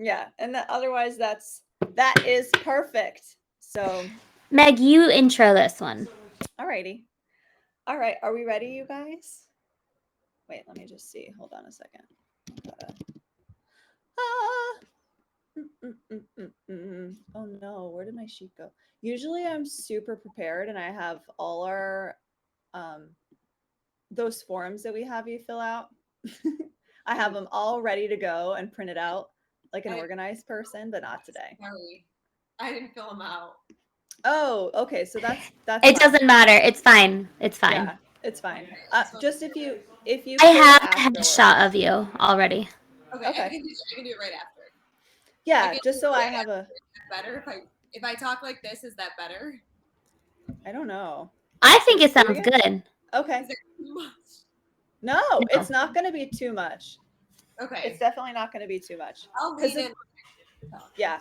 Yeah, and otherwise that is perfect. So, Meg, you intro this one. alrighty. All right, are we ready, you guys? Wait, let me just see. Hold on a second. Ah. Oh no, where did my sheet go? Usually I'm super prepared and I have all our um those forms that we have you fill out. I have them all ready to go and printed out like an organized person, but not today. Sorry, I didn't fill them out. Oh, okay. So that's It fine. doesn't matter. It's fine. It's fine. Yeah, it's fine. Just if you I have a headshot of you already. Okay. I can do it right after. Yeah, just so I have a better if I talk like this. Is that better? I don't know. I think it sounds good. Okay. Is there too much? No, it's not going to be too much. Okay. It's definitely not going to be too much. I'll lean in. Yeah.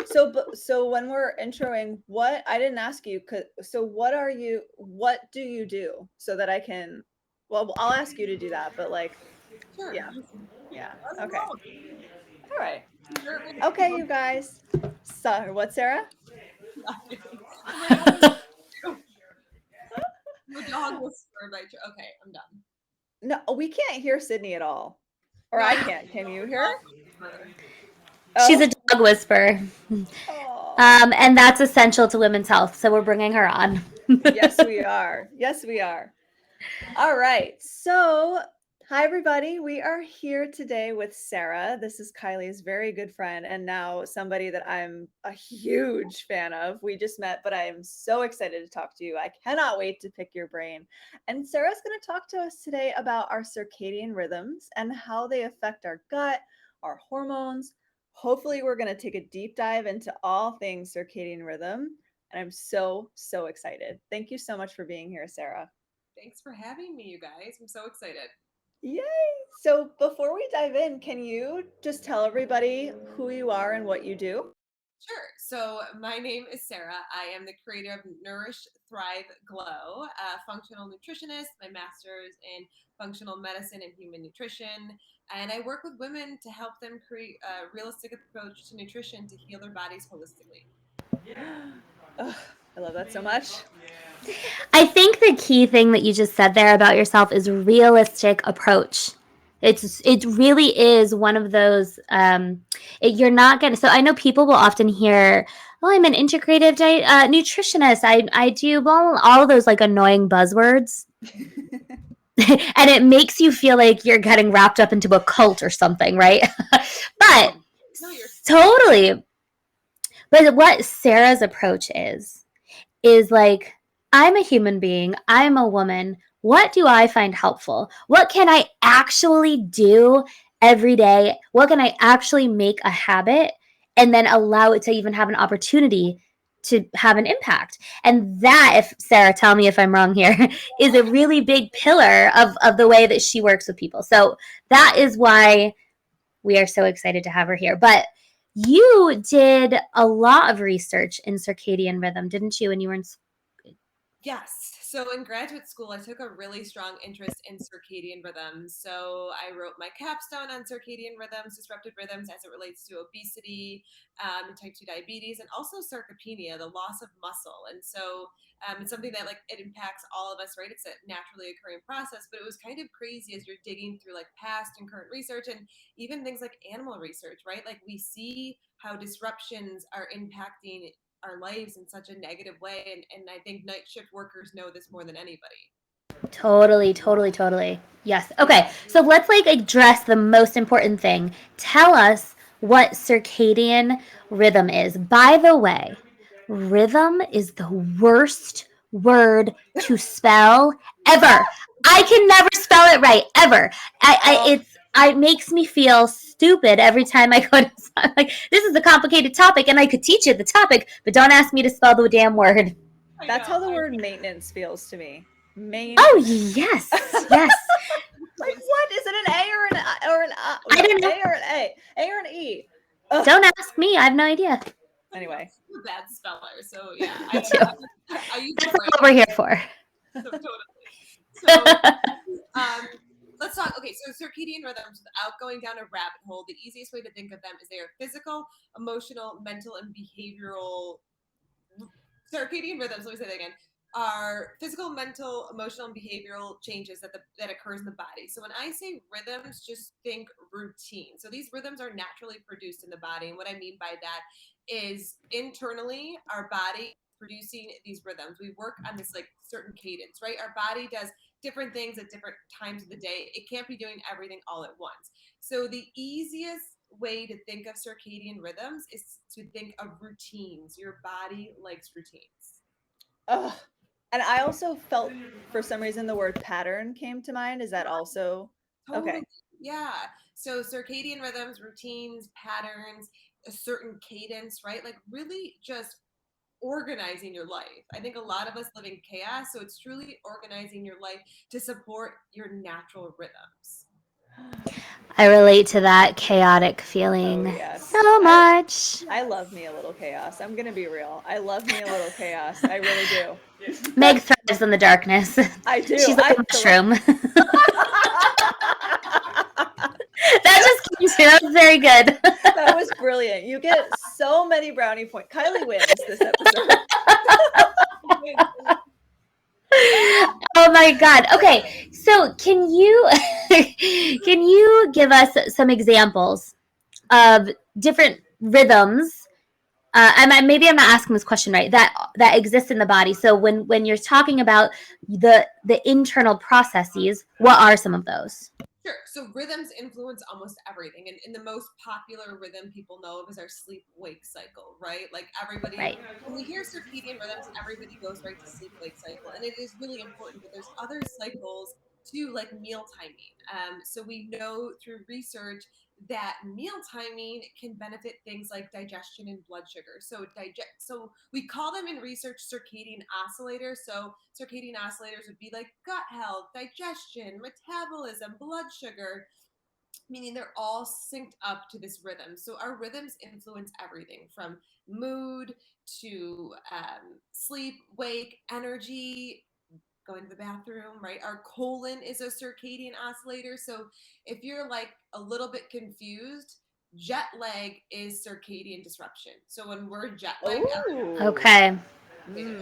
So when we're introing, what I didn't ask you, so what do you do so that I can, well, I'll ask you to do that, but like, sure. Yeah. Okay. All right. Okay, you guys. So, what, Sarah? The dog whispered. Okay, I'm done. No, we can't hear Sydney at all. Or I can't. Can you hear her? She's a dog whisperer. And that's essential to women's health. So we're bringing her on. Yes, we are. Yes, we are. All right. So, hi, everybody. We are here today with Sarah. This is Kylie's very good friend and now somebody that I'm a huge fan of. We just met, but I am so excited to talk to you. I cannot wait to pick your brain. And Sarah's going to talk to us today about our circadian rhythms and how they affect our gut, our hormones. Hopefully, we're going to take a deep dive into all things circadian rhythm. And I'm so, so excited. Thank you so much for being here, Sarah. Thanks for having me, you guys. I'm so excited. Yay! So before we dive in, can you just tell everybody who you are and what you do? Sure. So my name is Sarah. I am the creator of Nourish, Thrive, Glow, a functional nutritionist, my master's in functional medicine and human nutrition. And I work with women to help them create a realistic approach to nutrition to heal their bodies holistically. Oh, I love that so much. I think the key thing that you just said there about yourself is realistic approach. It really is one of those. You're not gonna. So I know people will often hear, "Oh, I'm an integrative nutritionist. I do all of those like annoying buzzwords." And it makes you feel like you're getting wrapped up into a cult or something, right? But totally. But what Sarah's approach is like, I'm a human being, I'm a woman. What do I find helpful? What can I actually do every day? What can I actually make a habit and then allow it to even have an opportunity to have an impact? And that, if Sarah, tell me if I'm wrong here, is a really big pillar of the way that she works with people. So that is why we are so excited to have her here. But you did a lot of research in circadian rhythm, didn't you, when you were in school? Yes. So in graduate school, I took a really strong interest in circadian rhythms. So I wrote my capstone on circadian rhythms, disrupted rhythms as it relates to obesity, type 2 diabetes, and also sarcopenia, the loss of muscle. And so it's something that it impacts all of us, right? It's a naturally occurring process, but it was kind of crazy as you're digging through past and current research and even things like animal research, right? Like we see how disruptions are impacting our lives in such a negative way. And I think night shift workers know this more than anybody. Totally. Yes. Okay. So let's address the most important thing. Tell us what circadian rhythm is. By the way, rhythm is the worst word to spell ever. I can never spell it right ever. It makes me feel stupid every time I go to this is a complicated topic and I could teach you the topic, but don't ask me to spell the damn word. That's how the word maintenance feels to me. Oh yes. Like what? Is it an A or an I or an I? I don't know. A or an A? A or an E? Ugh. Don't ask me. I have no idea. Anyway. I'm a bad speller, so yeah. I use That's what we're here for. So, totally. So let's talk. Okay, so circadian rhythms, without going down a rabbit hole, the easiest way to think of them is they are physical, emotional, mental, and behavioral. Circadian rhythms, let me say that again, are physical, mental, emotional, and behavioral changes that occurs in the body. So when I say rhythms, just think routine. So these rhythms are naturally produced in the body. And what I mean by that is internally, our body producing these rhythms. We work on this like certain cadence, right? Our body does different things at different times of the day. It can't be doing everything all at once. So the easiest way to think of circadian rhythms is to think of routines. Your body likes routines. Ugh. And I also felt for some reason the word pattern came to mind. Is that also Totally. okay? Yeah. So circadian rhythms, routines, patterns, a certain cadence, right? Like really just organizing your life. I think a lot of us live in chaos, so it's truly organizing your life to support your natural rhythms. I relate to that chaotic Oh feeling yes. so much. I love me a little chaos. I'm gonna be real. I love me a little chaos. I really do. Meg thrives in the darkness. I do. She's like a I thrive. mushroom. That just came to. That was very good. That was brilliant. You get so many brownie points. Kylie wins this episode. Oh my God. Okay. So can you can you give us some examples of different rhythms? Maybe I'm not asking this question right. That exist in the body. So when you're talking about the internal processes, what are some of those? Sure. So rhythms influence almost everything. And the most popular rhythm people know of is our sleep wake cycle, right? Like everybody, Right. when we hear circadian rhythms, everybody goes right to sleep wake cycle. And it is really important, but there's other cycles too, like meal timing. So we know through research that meal timing can benefit things like digestion and blood sugar. So we call them in research circadian oscillators. So circadian oscillators would be like gut health, digestion, metabolism, blood sugar, meaning they're all synced up to this rhythm. So our rhythms influence everything from mood to sleep, wake, energy, going to the bathroom, right? Our colon is a circadian oscillator. So if you're like a little bit confused, jet lag is circadian disruption. So when we're jet lagged, Ooh. Okay. oh, my sleep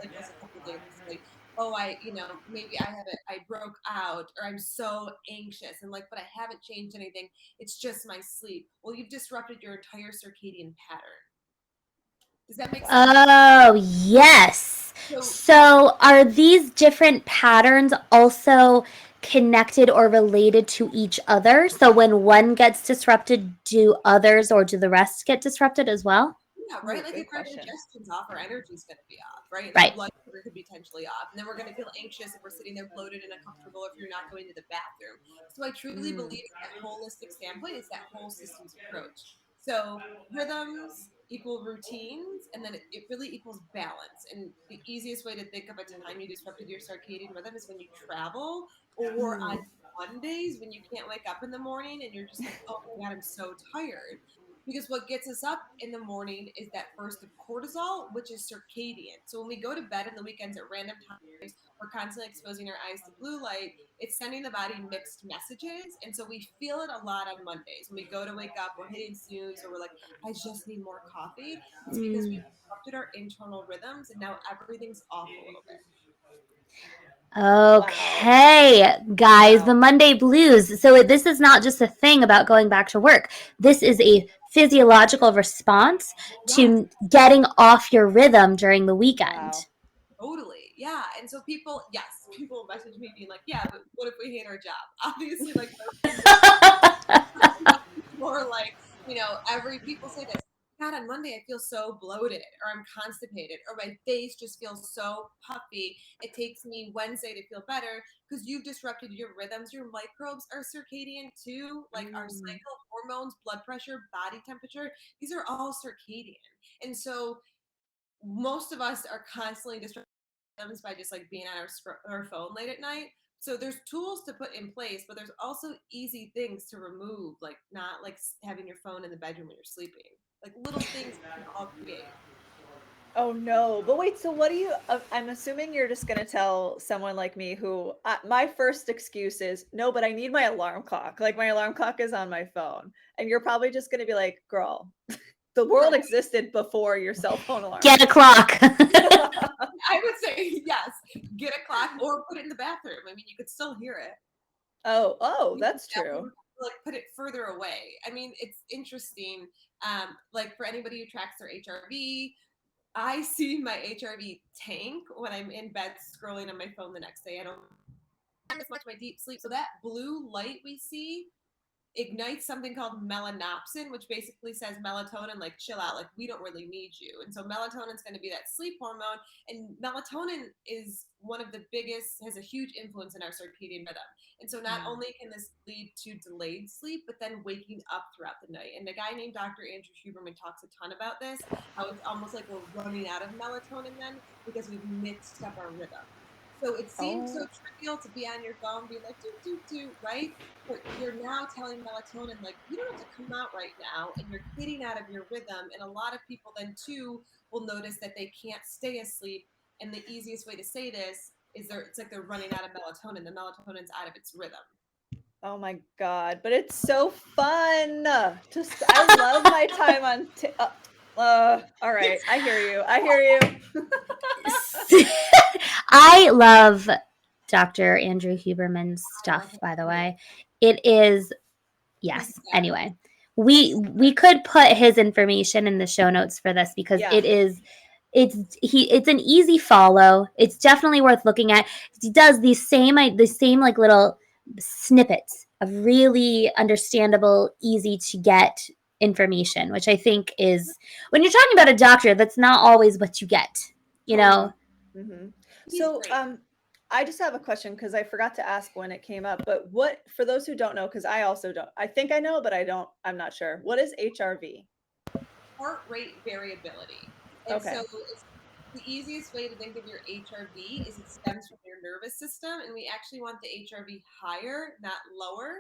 was a couple days late. Oh, maybe I broke out, or I'm so anxious, and like, but I haven't changed anything. It's just my sleep. Well, you've disrupted your entire circadian pattern. Does that make sense? Oh, yes. So So, are these different patterns also connected or related to each other? So, when one gets disrupted, do others or do the rest get disrupted as well? yeah, Ooh, right. Like good if our question. digestion's off, our energy's going to be off, right? And our Right. blood sugar could be potentially off, and then we're going to feel anxious if we're sitting there bloated and uncomfortable if you're not going to the bathroom. So I truly Mm. believe that holistic standpoint is that whole systems approach. So rhythms equal routines, and then it really equals balance. And the easiest way to think of a time you disrupted your circadian rhythm is when you travel or on Mm. Mondays when you can't wake up in the morning and you're just like, oh my God, I'm so tired. Because what gets us up in the morning is that burst of cortisol, which is circadian. So when we go to bed in the weekends at random times, we're constantly exposing our eyes to blue light. It's sending the body mixed messages. And so we feel it a lot on Mondays. When we go to wake up, we're hitting snooze or we're like, I just need more coffee. It's because we Mm. disrupted our internal rhythms and now everything's off a little bit. Wow. Okay, guys, the Wow. Monday blues. So this is not just a thing about going back to work. This is a physiological response Yes. to getting off your rhythm during the weekend. Wow. Totally. Yeah. And so people message me being like, yeah, but what if we hate our job? Obviously, like more like, people say this. God, on Monday I feel so bloated or I'm constipated or my face just feels so puffy. It takes me Wednesday to feel better because you've disrupted your rhythms. Your microbes are circadian too, like our Mm. cycle, hormones, blood pressure, body temperature. These are all circadian. And so most of us are constantly disrupted by just like being on our phone late at night. So there's tools to put in place, but there's also easy things to remove, like not like having your phone in the bedroom when you're sleeping, like little things we can all create. Oh no. But wait, so what do you I'm assuming you're just going to tell someone like me who my first excuse is, "No, but I need my alarm clock. Like my alarm clock is on my phone." And you're probably just going to be like, "Girl, the world Right. existed before your cell phone alarm." Get a clock. I would say yes, get a clock or put it in the bathroom. I mean, you could still hear it. Oh, You that's could definitely, true. like, put it further away. I mean, it's interesting. Like for anybody who tracks their HRV, I see my HRV tank when I'm in bed scrolling on my phone the next day. I don't as much my deep sleep. So that blue light we see ignites something called melanopsin, which basically says melatonin, like chill out, like we don't really need you. And so melatonin is going to be that sleep hormone, and melatonin is one of the biggest, has a huge influence in our circadian rhythm. And so not only can this lead to delayed sleep, but then waking up throughout the night. And a guy named Dr. Andrew Huberman talks a ton about this, how it's almost like we're running out of melatonin then because we've mixed up our rhythm. So it seems so Oh. trivial to be on your phone, be like, do, do, do, right? But you're now telling melatonin, like, you don't have to come out right now, and you're getting out of your rhythm. And a lot of people then too will notice that they can't stay asleep. And the easiest way to say this is it's like they're running out of melatonin. The melatonin's out of its rhythm. Oh my God, but it's so fun. Just I love my time on all right. I hear you. I hear you. I love Dr. Andrew Huberman's I love stuff, it by the too. way. It is, He's yes. the best. Anyway, we could put his information in the show notes for this because Yeah. it is it's an easy follow. It's definitely worth looking at. He does the same like little snippets of really understandable, easy to get information, which I think is when you're talking about a doctor, that's not always what you get, you know? Totally. hmm He's So, great. I just have a question because I forgot to ask when it came up. But what, for those who don't know, because I also don't, I think I know, but I don't, I'm not sure. What is HRV? Heart rate variability. And so Okay. it's the easiest way to think of your HRV is it stems from your nervous system, and we actually want the HRV higher, not lower.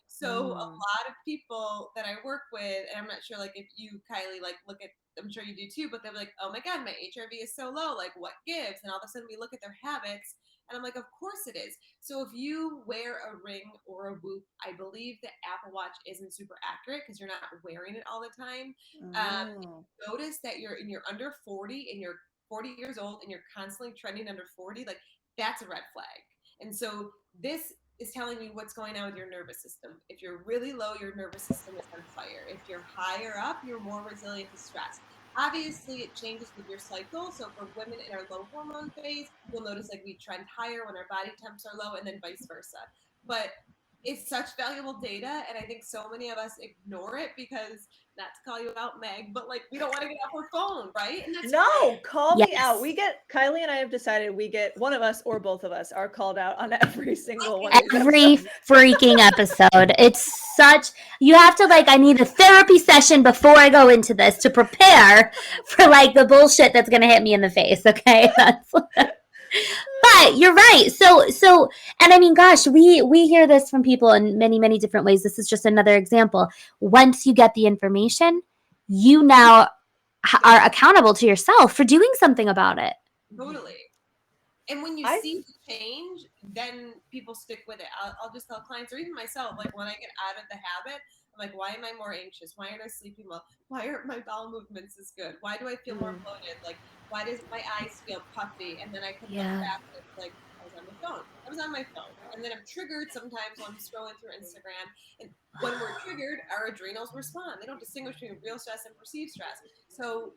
So a Mm, lot of people that I work with, and I'm not sure like if you, Kylie, like look at, I'm sure you do too, but they're like, oh my God, my HRV is so low, like what gives? And all of a sudden we look at their habits, and I'm like, of course it is. So if you wear a ring or a Whoop, I believe the Apple Watch isn't super accurate because you're not wearing it all the time. Um, oh, Notice that you're under 40 and you're 40 years old and you're constantly trending under 40, like that's a red flag. And so this is telling you what's going on with your nervous system. If you're really low, your nervous system is on fire. If you're higher up, you're more resilient to stress. Obviously, it changes with your cycle. So for women in our low hormone phase, you'll notice like we trend higher when our body temps are low, and then vice versa. But it's such valuable data, and I think so many of us ignore it because, not to call you out, Meg, but like we don't want to get off our phone, right? And that's no, fine. call me out. Yes. We get, Kylie and I have decided we get, one of us or both of us are called out on every single one of these Every episodes. freaking episode. It's such, you have to like, I need a therapy session before I go into this to prepare for like the bullshit that's going to hit me in the face. Okay. But you're right. And I mean, gosh, we hear this from people in many, many different ways. This is just another example. Once you get the information, you now Yep, are accountable to yourself for doing something about it. totally. And when you I, see the change, then people stick with it. I'll just tell clients or even myself, like when I get out of the habit, I'm like, why am I more anxious? Why aren't I sleeping well? Why aren't my bowel movements as good? Why do I feel more mm, bloated? Like, why does my eyes feel puffy? And then I can look Yeah. back and it's like, I was on my phone. I was on my phone. And then I'm triggered sometimes when I'm scrolling through Instagram. And when we're triggered, our adrenals respond. They don't distinguish between real stress and perceived stress. So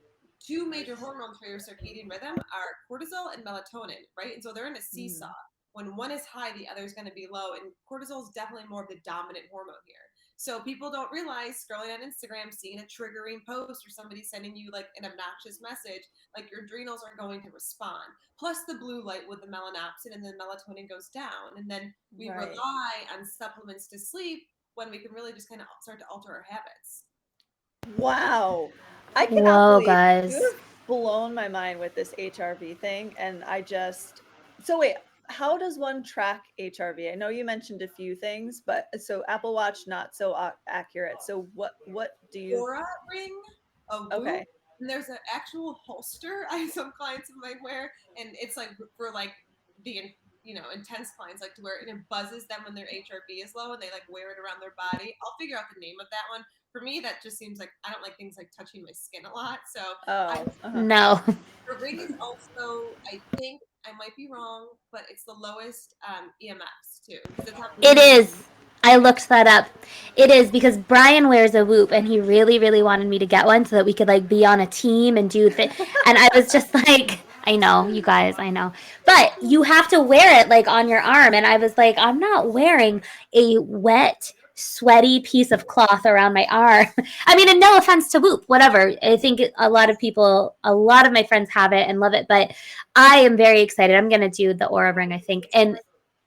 two major hormones for your circadian rhythm are cortisol and melatonin, right? And so they're in a seesaw. mm, When one is high, the other is going to be low. And cortisol is definitely more of the dominant hormone here. So people don't realize scrolling on Instagram, seeing a triggering post or somebody sending you like an obnoxious message, like your adrenals are going to respond. Plus the blue light with the melanopsin and then melatonin goes down. And then we right. rely on supplements to sleep when we can really just kind of start to alter our habits. Wow. I cannot Whoa, believe you guys. have blown my mind with this HRV thing. And I just, so wait, how does one track HRV? I know you mentioned a few things, but so Apple Watch, not so accurate. So what do you, Aura ring, a Whoop, okay. And there's an actual holster some clients of mine wear, and it's like for like the intense clients like to wear it, and it buzzes them when their HRV is low, and they like wear it around their body. I'll figure out the name of that one. For me, that just seems like I don't like things like touching my skin a lot, so I Oh, No. the ring is also, I think, I might be wrong, but it's the lowest EMFs too, because it's not. It is. I looked that up. It is because Brian wears a Whoop, and he really, really wanted me to get one so that we could like be on a team and do things. And I was just like, I know, you guys, I know, but you have to wear it like on your arm. And I was like, I'm not wearing a wet, sweaty piece of cloth around my arm. I mean, and no offense to Whoop, whatever. I think a lot of people, a lot of my friends have it and love it, but I am very excited. I'm gonna do the Aura ring, I think, and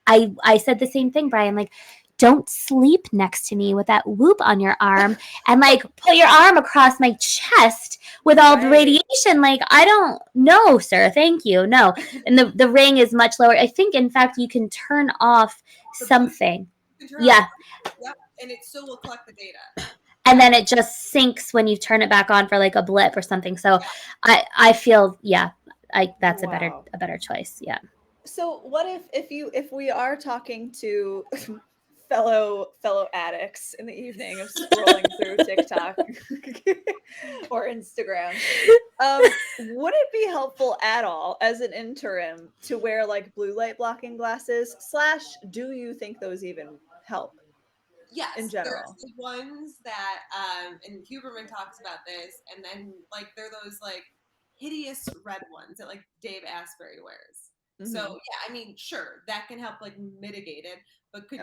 I said the same thing, Brian. Like, don't sleep next to me with that Whoop on your arm and like put your arm across my chest with all the radiation. Like, I don't know, sir. Thank you. No. And the ring is much lower. I think, in fact, you can turn off something. Yeah. Yep, and it still will collect the data. And then it just sinks when you turn it back on for like a blip or something. So I feel that's a better choice. Yeah. So what if we are talking to fellow addicts in the evening of scrolling through TikTok or Instagram, would it be helpful at all as an interim to wear like blue light blocking glasses / do you think those even help? Yes, in general, there's the ones that and Huberman talks about this, and then like they're those like hideous red ones that like Dave Asprey wears. So yeah, I mean, sure, that can help like mitigate it, but could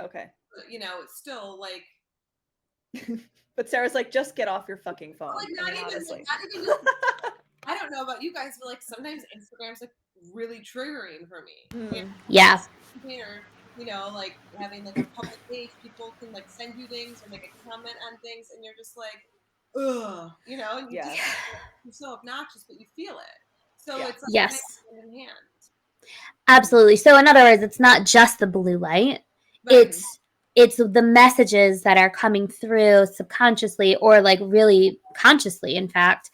still like. But Sarah's like, just get off your fucking phone. Like, I mean, honestly. I don't know about you guys, but like sometimes Instagram's like really triggering for me. Yeah. Or, like having like a public page, people can like send you things or make a comment on things, and you're just like, ugh, and you just you're so obnoxious, but you feel it. So it's like yes, hand in hand. Absolutely. So in other words, it's not just the blue light. Right. It's the messages that are coming through subconsciously or like really consciously, in fact,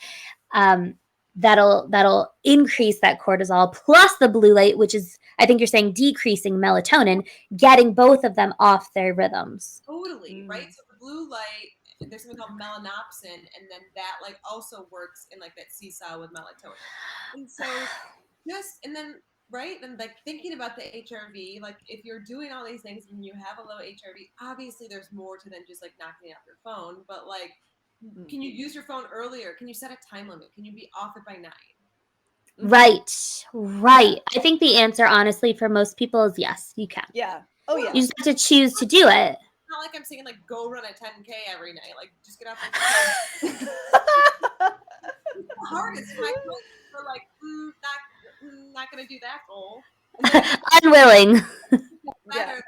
that'll increase that cortisol plus the blue light, which is, I think you're saying, decreasing melatonin, getting both of them off their rhythms. Totally, right? So the blue light, there's something called melanopsin, and then that like also works in like that seesaw with melatonin. And so and then right, and like thinking about the HRV, like if you're doing all these things and you have a low HRV, obviously there's more to than just like knocking off your phone, but like can you use your phone earlier? Can you set a time limit? Can you be off it by 9? Right. I think the answer, honestly, for most people is yes, you can. Yeah. Oh yeah. You just have to choose to do it. It's not like I'm saying like go run a 10K every night. Like just get off the It's the hardest. My we're like not gonna do that goal. Unwilling. Like,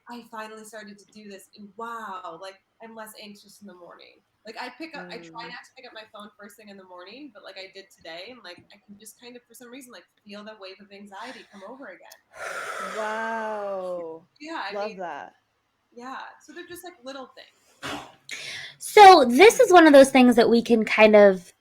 I finally started to do this, and wow, like I'm less anxious in the morning. Like I try not to pick up my phone first thing in the morning, but like I did today, and like I can just kind of for some reason like feel the wave of anxiety come over again. Wow. Yeah, I love that. Yeah, so they're just like little things. So this is one of those things that we can kind of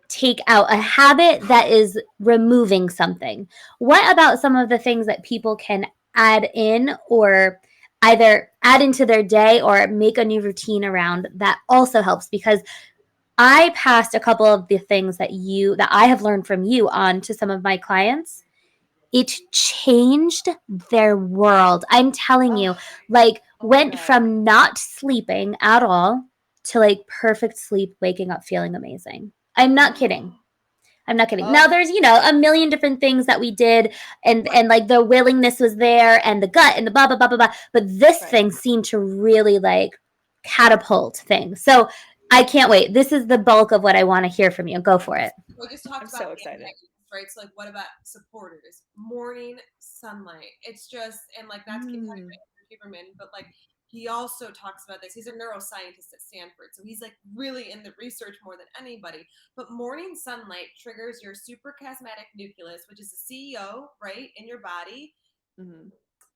take out, a habit that is removing something. What about some of the things that people can add in or either add into their day or make a new routine around that also helps? Because I passed a couple of the things that I have learned from you on to some of my clients. It changed their world. I'm telling you, like went from not sleeping at all to like perfect sleep, waking up feeling amazing. I'm not kidding. Now there's, a million different things that we did and like the willingness was there and the gut and the blah, blah, blah, blah, blah. But this thing seemed to really like catapult things. So I can't wait. This is the bulk of what I want to hear from you. Go for it. We just talked about so excited. Right? So like what about supporters? Morning sunlight. It's just, and like not to keep talking about Huberman, but like he also talks about this. He's a neuroscientist at Stanford, so he's like really in the research more than anybody. But morning sunlight triggers your suprachiasmatic nucleus, which is the CEO, right, in your body.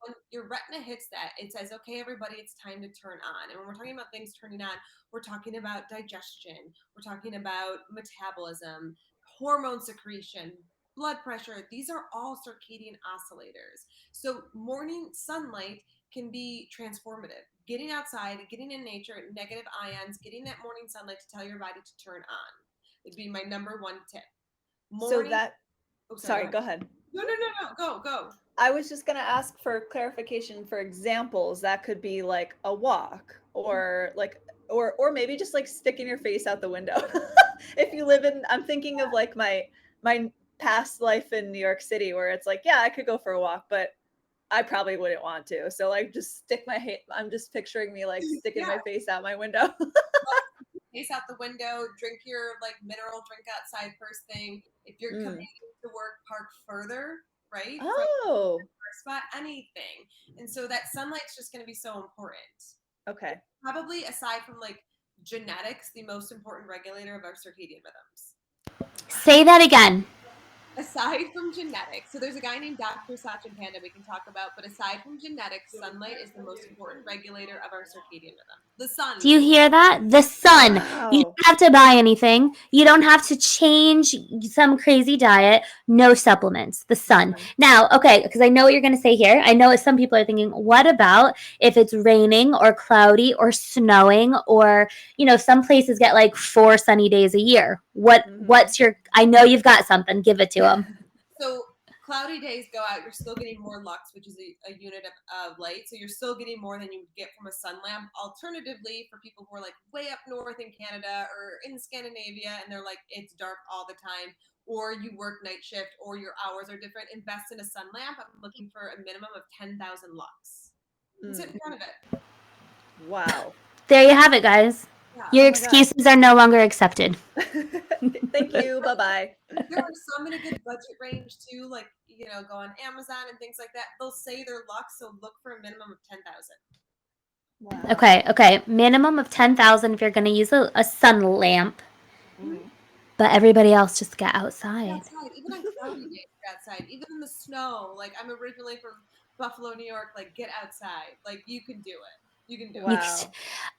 when your retina hits that, it says, okay, everybody, it's time to turn on. And when we're talking about things turning on, we're talking about digestion, we're talking about metabolism, hormone secretion, blood pressure. These are all circadian oscillators. So morning sunlight can be transformative. Getting outside, getting in nature, negative ions, getting that morning sunlight to tell your body to turn on would be my number one tip. So that, Oh, sorry, go ahead. No, go. I was just going to ask for clarification for examples. That could be like a walk or like, or maybe just like sticking your face out the window. If you live in, I'm thinking of like my past life in New York City where it's like, yeah, I could go for a walk, but I probably wouldn't want to. So like just stick I'm just picturing me like sticking my face out my window. Face out the window, drink your like mineral drink outside first thing. If you're commuting to work, park further, right? Oh. From spot, anything. And so that sunlight's just going to be so important. Okay. Probably aside from like genetics, the most important regulator of our circadian rhythms. Say that again. Aside from genetics, so there's a guy named Dr. Sachin Panda we can talk about, but aside from genetics, sunlight is the most important regulator of our circadian rhythm. The sun. Do you hear that? The sun. Wow. You don't have to buy anything. You don't have to change some crazy diet. No supplements. The sun. Now, okay, because I know what you're going to say here. I know some people are thinking, what about if it's raining or cloudy or snowing or, you know, some places get like 4 sunny days a year. What's your, I know you've got something. Give it to them. So cloudy days go out, you're still getting more lux, which is a unit of light. So you're still getting more than you would get from a sun lamp. Alternatively, for people who are like way up north in Canada or in Scandinavia and they're like, it's dark all the time, or you work night shift or your hours are different, invest in a sun lamp. I'm looking for a minimum of 10,000 lux. Sit in front of it. Wow. There you have it, guys. Yeah. Your excuses are no longer accepted. Thank you. Bye-bye. There are some in a good budget range too, like, you know, go on Amazon and things like that. They'll say they're lux, so look for a minimum of 10,000. Wow. Okay. Minimum of 10,000 if you're going to use a sun lamp. But everybody else just get outside. Even on cloudy days, get outside. Even in the snow. Like, I'm originally from Buffalo, New York. Like, get outside. Like, you can do it. You can do it.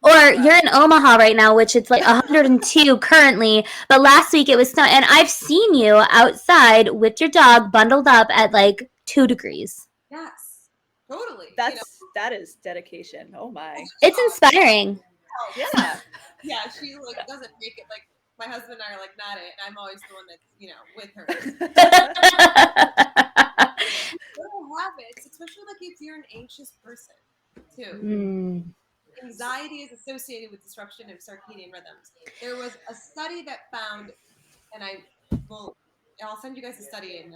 Or you're in Omaha right now, which it's like 102 currently, but last week it was snow, and I've seen you outside with your dog bundled up at like 2 degrees. Yes, totally. That is dedication. Oh my. It's inspiring. Yeah. Yeah, she like doesn't make it like my husband and I are like not it, and I'm always the one that's, you know, with her. Little habits, especially like if you're an anxious person too. Anxiety is associated with disruption of circadian rhythms. There was a study that found, and I'll send you guys a study and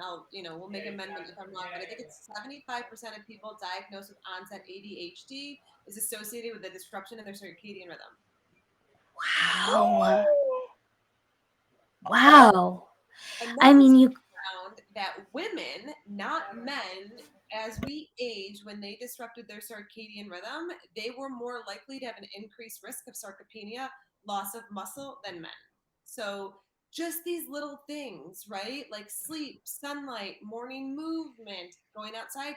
we'll make amendments if I'm wrong, but I think it's 75% of people diagnosed with onset ADHD is associated with a disruption in their circadian rhythm. Wow. I mean, you found that women, not men, as we age, when they disrupted their circadian rhythm, they were more likely to have an increased risk of sarcopenia, loss of muscle, than men. So just these little things, right? Like sleep, sunlight, morning movement, going outside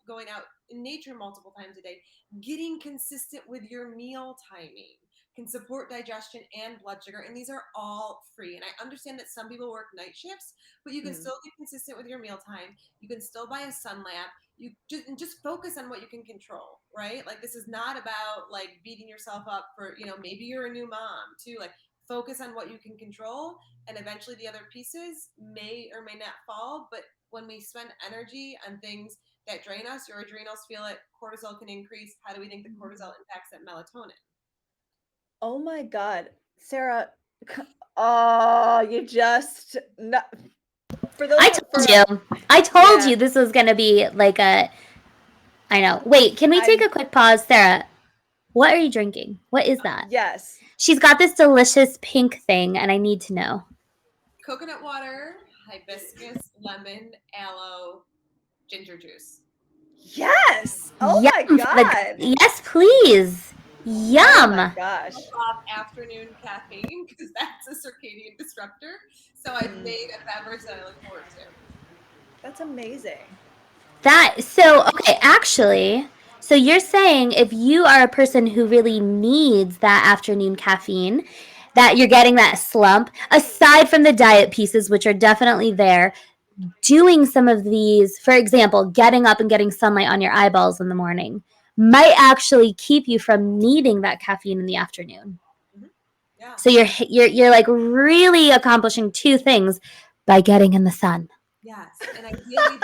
going out in nature multiple times a day, getting consistent with your meal timing can support digestion and blood sugar, and these are all free. And I understand that some people work night shifts, but you can still be consistent with your meal time. You can still buy a sun lamp. You just focus on what you can control, right? Like, this is not about like beating yourself up for, maybe you're a new mom too. Like, focus on what you can control, and eventually the other pieces may or may not fall. But when we spend energy on things that drain us, your adrenals feel it, cortisol can increase. How do we think the cortisol impacts that melatonin? Oh my God, Sarah. Oh, you just for those. I told you this was gonna be like I know. Wait, can we take a quick pause, Sarah? What are you drinking? What is that? Yes. She's got this delicious pink thing, and I need to know. Coconut water, hibiscus, lemon, aloe, ginger juice. Yes. Oh my God. Yes, please. Yum. Oh my gosh. Afternoon caffeine, because that's a circadian disruptor. So I've made a beverage that I look forward to. That's amazing. Okay, actually, so you're saying if you are a person who really needs that afternoon caffeine, that you're getting that slump, aside from the diet pieces, which are definitely there, doing some of these, for example, getting up and getting sunlight on your eyeballs in the morning, might actually keep you from needing that caffeine in the afternoon. Mhm. Yeah. So you're like really accomplishing two things by getting in the sun. Yes. And ideally,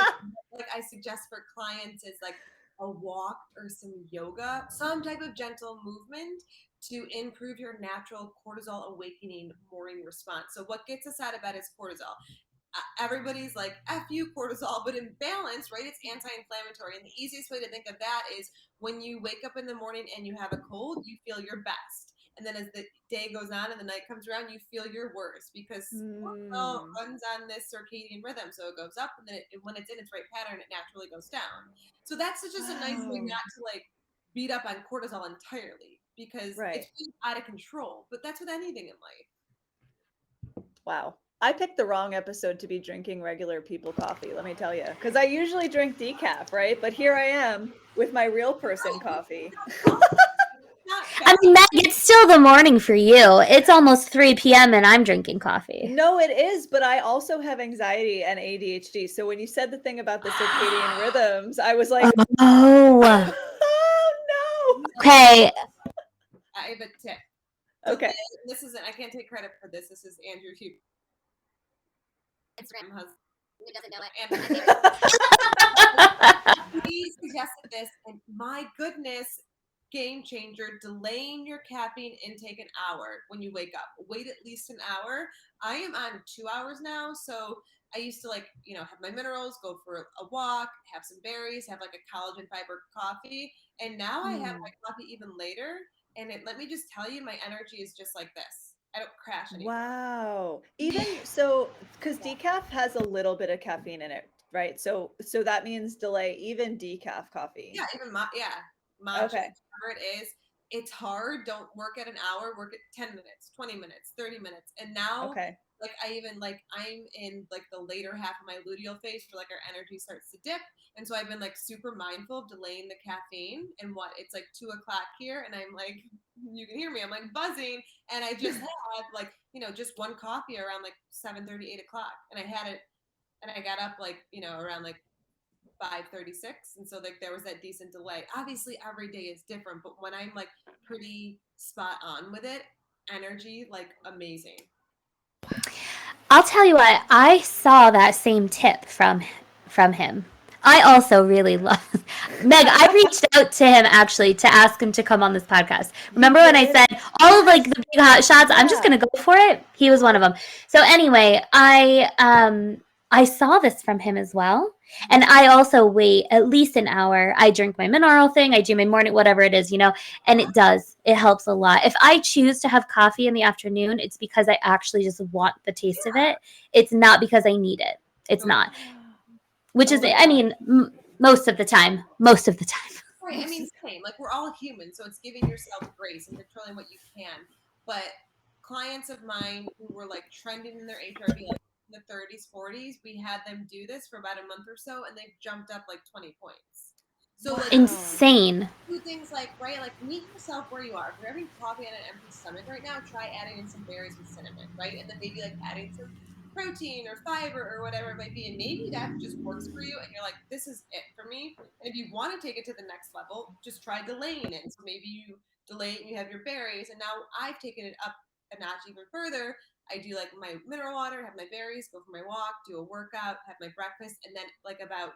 like I suggest for clients is like a walk or some yoga, some type of gentle movement to improve your natural cortisol awakening morning response. So what gets us out of bed is cortisol. Everybody's like F you cortisol, but in balance, right? It's anti-inflammatory. And the easiest way to think of that is when you wake up in the morning and you have a cold, you feel your best. And then as the day goes on and the night comes around, you feel your worst because cortisol runs on this circadian rhythm. So it goes up and then when it's in its right pattern, it naturally goes down. So that's just a nice way not to like beat up on cortisol entirely because it's out of control. But that's with anything in life. Wow. I picked the wrong episode to be drinking regular people coffee, let me tell you. Because I usually drink decaf, right? But here I am with my real person coffee. I mean, Meg, it's still the morning for you. It's almost 3 p.m. and I'm drinking coffee. No, it is, but I also have anxiety and ADHD. So when you said the thing about the circadian rhythms, I was like, oh no. Okay. I have a tip. So Okay. This isn't, I can't take credit for this. This is Andrew Huberman. Instagram husband who doesn't know it. He suggested this, and my goodness, game changer, delaying your caffeine intake an hour when you wake up. Wait at least an hour. I am on 2 hours now, so I used to like, have my minerals, go for a walk, have some berries, have like a collagen fiber coffee, and now I have my coffee even later, and let me just tell you, my energy is just like this. I don't crash anymore. Wow. Even so, because decaf has a little bit of caffeine in it, right? So that means delay even decaf coffee. Yeah, even matcha, Okay. whatever it is. It's hard. Don't work at an hour. Work at 10 minutes, 20 minutes, 30 minutes. And now, like I'm in like the later half of my luteal phase where like our energy starts to dip. And so I've been like super mindful of delaying the caffeine. And it's like 2 o'clock here, and I'm like, you can hear me. I'm like buzzing, and I just had like just one coffee around like 7:30, 8 o'clock, and I had it, and I got up like around like 5:36, and so like there was that decent delay. Obviously every day is different, but when I'm like pretty spot on with it, energy like amazing. I'll tell you what, I saw that same tip from him. I also really love Meg. I reached out to him actually to ask him to come on this podcast. Remember when I said all of like the big hot shots? I'm just gonna go for it. He was one of them. So anyway, I saw this from him as well, and I also wait at least an hour. I drink my mineral thing. I do my morning, whatever it is, and it helps a lot. If I choose to have coffee in the afternoon, it's because I actually just want the taste of it. It's not because I need it. It's not. Which is, I mean, most of the time. Right. I mean, same. Like we're all human, so it's giving yourself grace and controlling what you can. But clients of mine who were like trending in their HRV, like in the 30s, 40s, we had them do this for about a month or so, and they've jumped up like 20 points. So like insane. Do things like like meet yourself where you are. If you're having coffee on an empty stomach right now, try adding in some berries with cinnamon, right? And then maybe like adding some protein or fiber or whatever it might be, and maybe that just works for you, and you're like, this is it for me. And if you want to take it to the next level, just try delaying it. So maybe you delay it and you have your berries, and now I've taken it up a notch even further. I do like my mineral water, have my berries, go for my walk, do a workout, have my breakfast, and then like about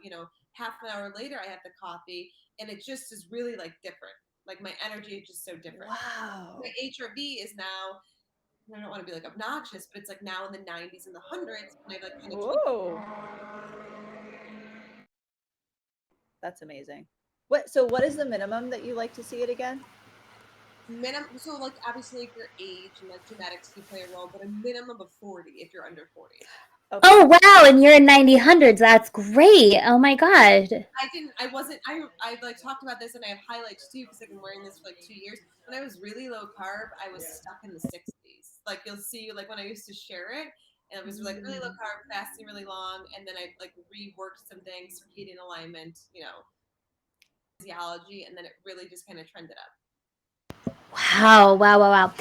half an hour later, I have the coffee, and it just is really like different. Like my energy is just so different. Wow. My HRV is now, I don't want to be like obnoxious, but it's like now in the 90s and the hundreds. And I've like kind of Whoa. That's amazing. What is the minimum that you like to see it again? so like obviously like your age and like genetics do play a role, but a minimum of 40 if you're under 40. Okay. Oh wow, and you're in 90/100s. That's great. Oh my god. I like talked about this, and I have highlights too because I've been wearing this for like 2 years. When I was really low carb, I was stuck in the 60s. Like you'll see, like when I used to share it, And it was like really low carb, fasting really long, and then I like reworked some things, circadian alignment, physiology, and then it really just kind of trended up. Wow.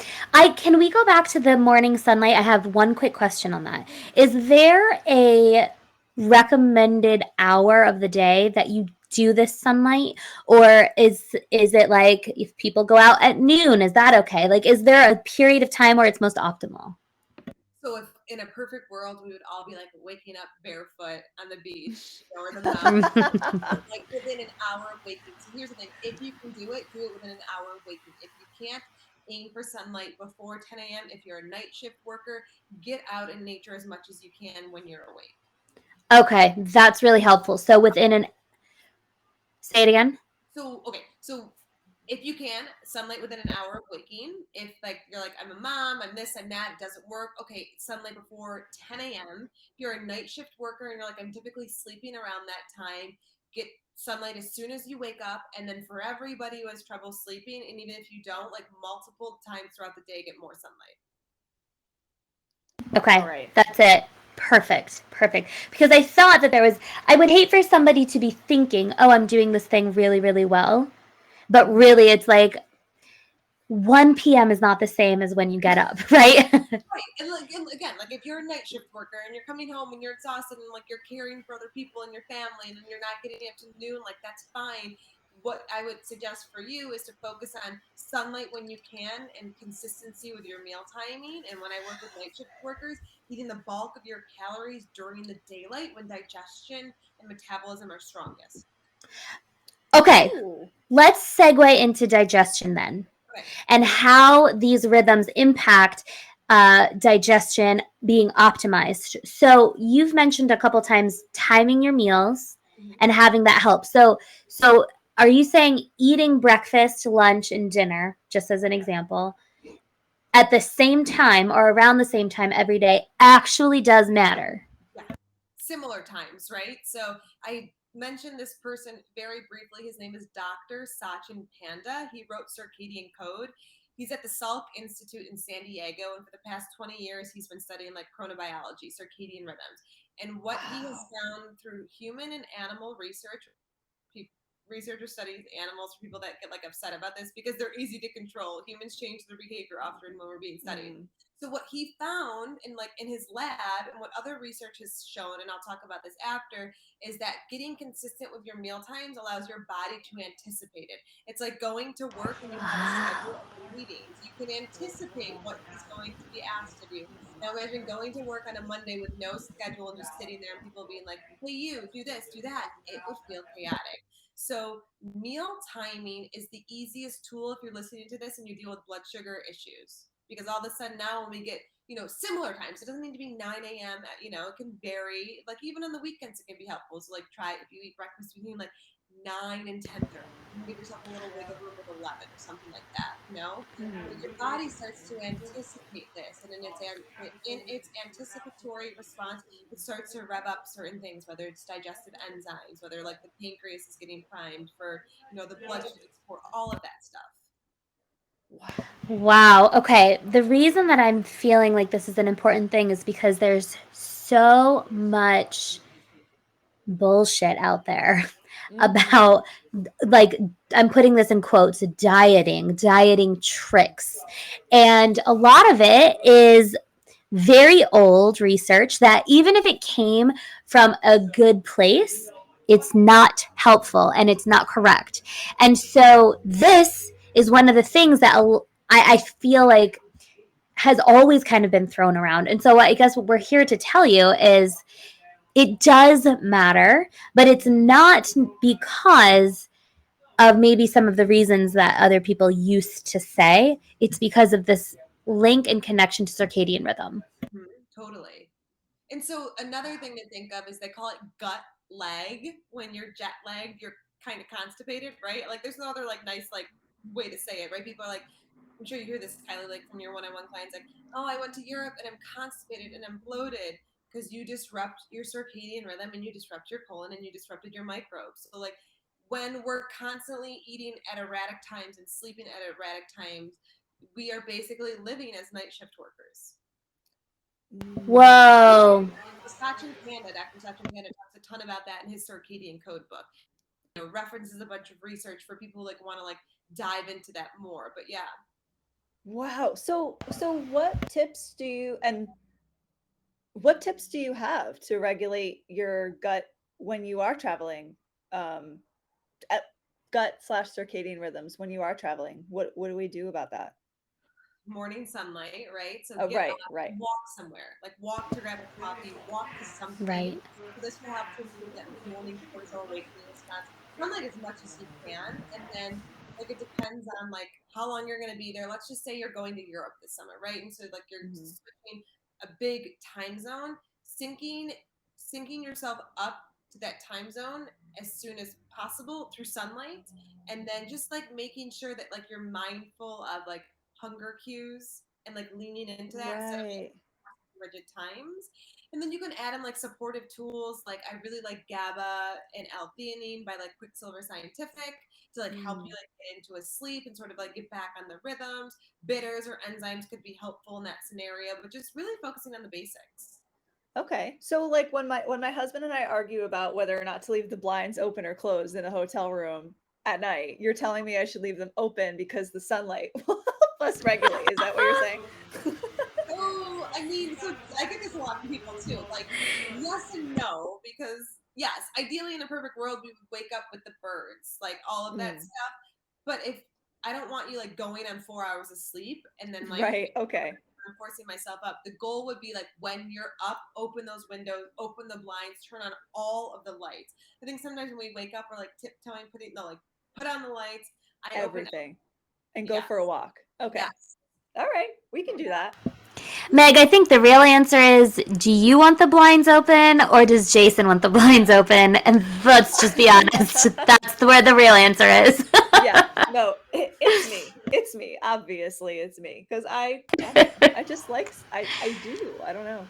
Can we go back to the morning sunlight? I have one quick question on that. Is there a recommended hour of the day that you do this sunlight, or is it like if people go out at noon, is that okay? Like, is there a period of time where it's most optimal? So if in a perfect world, we would all be like waking up barefoot on the beach, or the mountain, like within an hour of waking. So here's the thing: if you can do it within an hour of waking. If you can't, aim for sunlight before 10 a.m. If you're a night shift worker, get out in nature as much as you can when you're awake. Okay, that's really helpful. So say it again. So if you can, sunlight within an hour of waking. If like you're like, I'm a mom, I'm this, I'm that, it doesn't work. Okay, sunlight before 10 a.m. If you're a night shift worker and you're like, I'm typically sleeping around that time, get sunlight as soon as you wake up. And then for everybody who has trouble sleeping, and even if you don't, like multiple times throughout the day, get more sunlight. Okay, right. That's it. Perfect. Because I thought that I would hate for somebody to be thinking, oh, I'm doing this thing really, really well. But really, it's like 1 p.m. is not the same as when you get up, right? Right. And again, like if you're a night shift worker and you're coming home and you're exhausted and like you're caring for other people in your family and you're not getting up to noon, like that's fine. What I would suggest for you is to focus on sunlight when you can and consistency with your meal timing. And when I work with night shift workers, eating the bulk of your calories during the daylight when digestion and metabolism are strongest. Okay, let's segue into digestion then. Okay. And how these rhythms impact digestion being optimized. So you've mentioned a couple times timing your meals and having that help. So are you saying eating breakfast, lunch, and dinner, just as an example, at the same time or around the same time every day actually does matter? Yeah. Similar times, right? So I mentioned this person very briefly. His name is Dr. Sachin Panda. He wrote Circadian Code. He's at the Salk Institute in San Diego, and for the past 20 years, he's been studying like chronobiology, circadian rhythms. And what he has found through human and animal research, researchers study animals for people that get like upset about this because they're easy to control. Humans change their behavior often when we're being studied. So what he found in his lab and what other research has shown, and I'll talk about this after, is that getting consistent with your meal times allows your body to anticipate it. It's like going to work and you have a schedule of your meetings. You can anticipate what is going to be asked of you. Now imagine going to work on a Monday with no schedule and just sitting there and people being like, hey, you do this, do that. It would feel chaotic. So meal timing is the easiest tool if you're listening to this and you deal with blood sugar issues. Because all of a sudden now when we get, similar times, it doesn't need to be 9 a.m. It can vary. Like even on the weekends, it can be helpful. So like try if you eat breakfast between like 9 and 10:30, you can give yourself a little wiggle room with 11 or something like that, But your body starts to anticipate this. And in its anticipatory response, it starts to rev up certain things, whether it's digestive enzymes, whether like the pancreas is getting primed for, the blood sugar support, all of that stuff. Wow. Okay. The reason that I'm feeling like this is an important thing is because there's so much bullshit out there about, like, I'm putting this in quotes, dieting tricks. And a lot of it is very old research that even if it came from a good place, it's not helpful and it's not correct. And so this is one of the things that I feel like has always kind of been thrown around. And so I guess what we're here to tell you is it does matter, but it's not because of maybe some of the reasons that other people used to say. It's because of this link and connection to circadian rhythm. Mm-hmm, totally. And so another thing to think of is they call it gut lag. When you're jet lagged, you're kind of constipated, right? Like there's no other like nice like way to say it, right? People are like, I'm sure you hear this, Kylie, like from your one-on-one clients, like, oh, I went to Europe and I'm constipated and I'm bloated because you disrupt your circadian rhythm and you disrupt your colon and you disrupted your microbes. So like when we're constantly eating at erratic times and sleeping at erratic times, we are basically living as night shift workers. Whoa. Sachin Panda, Dr. Sachin Panda talks a ton about that in his circadian code book. References a bunch of research for people who want to dive into that more. But yeah. Wow. So what tips do you have to regulate your gut when you are traveling? At gut/circadian rhythms when you are traveling. What do we do about that? Morning sunlight, right? So Oh, get right, up, right. walk somewhere, walk to grab a coffee, walk to something. Right. So this will help to improve that morning cortisol awakening response. Sunlight as much as you can, and then it depends on how long you're going to be there. Let's just say you're going to Europe this summer, right? And so you're Mhm. switching a big time zone, syncing yourself up to that time zone as soon as possible through sunlight, and then just making sure that you're mindful of hunger cues and leaning into that instead of Right. rigid times. And then you can add in supportive tools. I really like GABA and L-theanine by Quicksilver Scientific to help you Mm. get into a sleep and sort of get back on the rhythms. Bitters or enzymes could be helpful in that scenario, but just really focusing on the basics. Okay. So when my husband and I argue about whether or not to leave the blinds open or closed in a hotel room at night, you're telling me I should leave them open because the sunlight will help us regulate. Is that what you're saying? So, I mean, so I get this a lot from people too. Yes and no, because yes, ideally in a perfect world, we would wake up with the birds, all of that Mm. stuff. But if I don't want you going on 4 hours of sleep and then Right. Okay. I'm forcing myself up, the goal would be when you're up, open those windows, open the blinds, turn on all of the lights. I think sometimes when we wake up, we're tiptoeing, put on the lights. I open, Everything. And go yes, for a walk. Okay. yes. All right. We can do that. Meg, I think the real answer is, do you want the blinds open or does Jason want the blinds open? And let's just be honest. That's where the real answer is. Yeah. No, it's me. It's me. Obviously, it's me. Because I just I do. I don't know.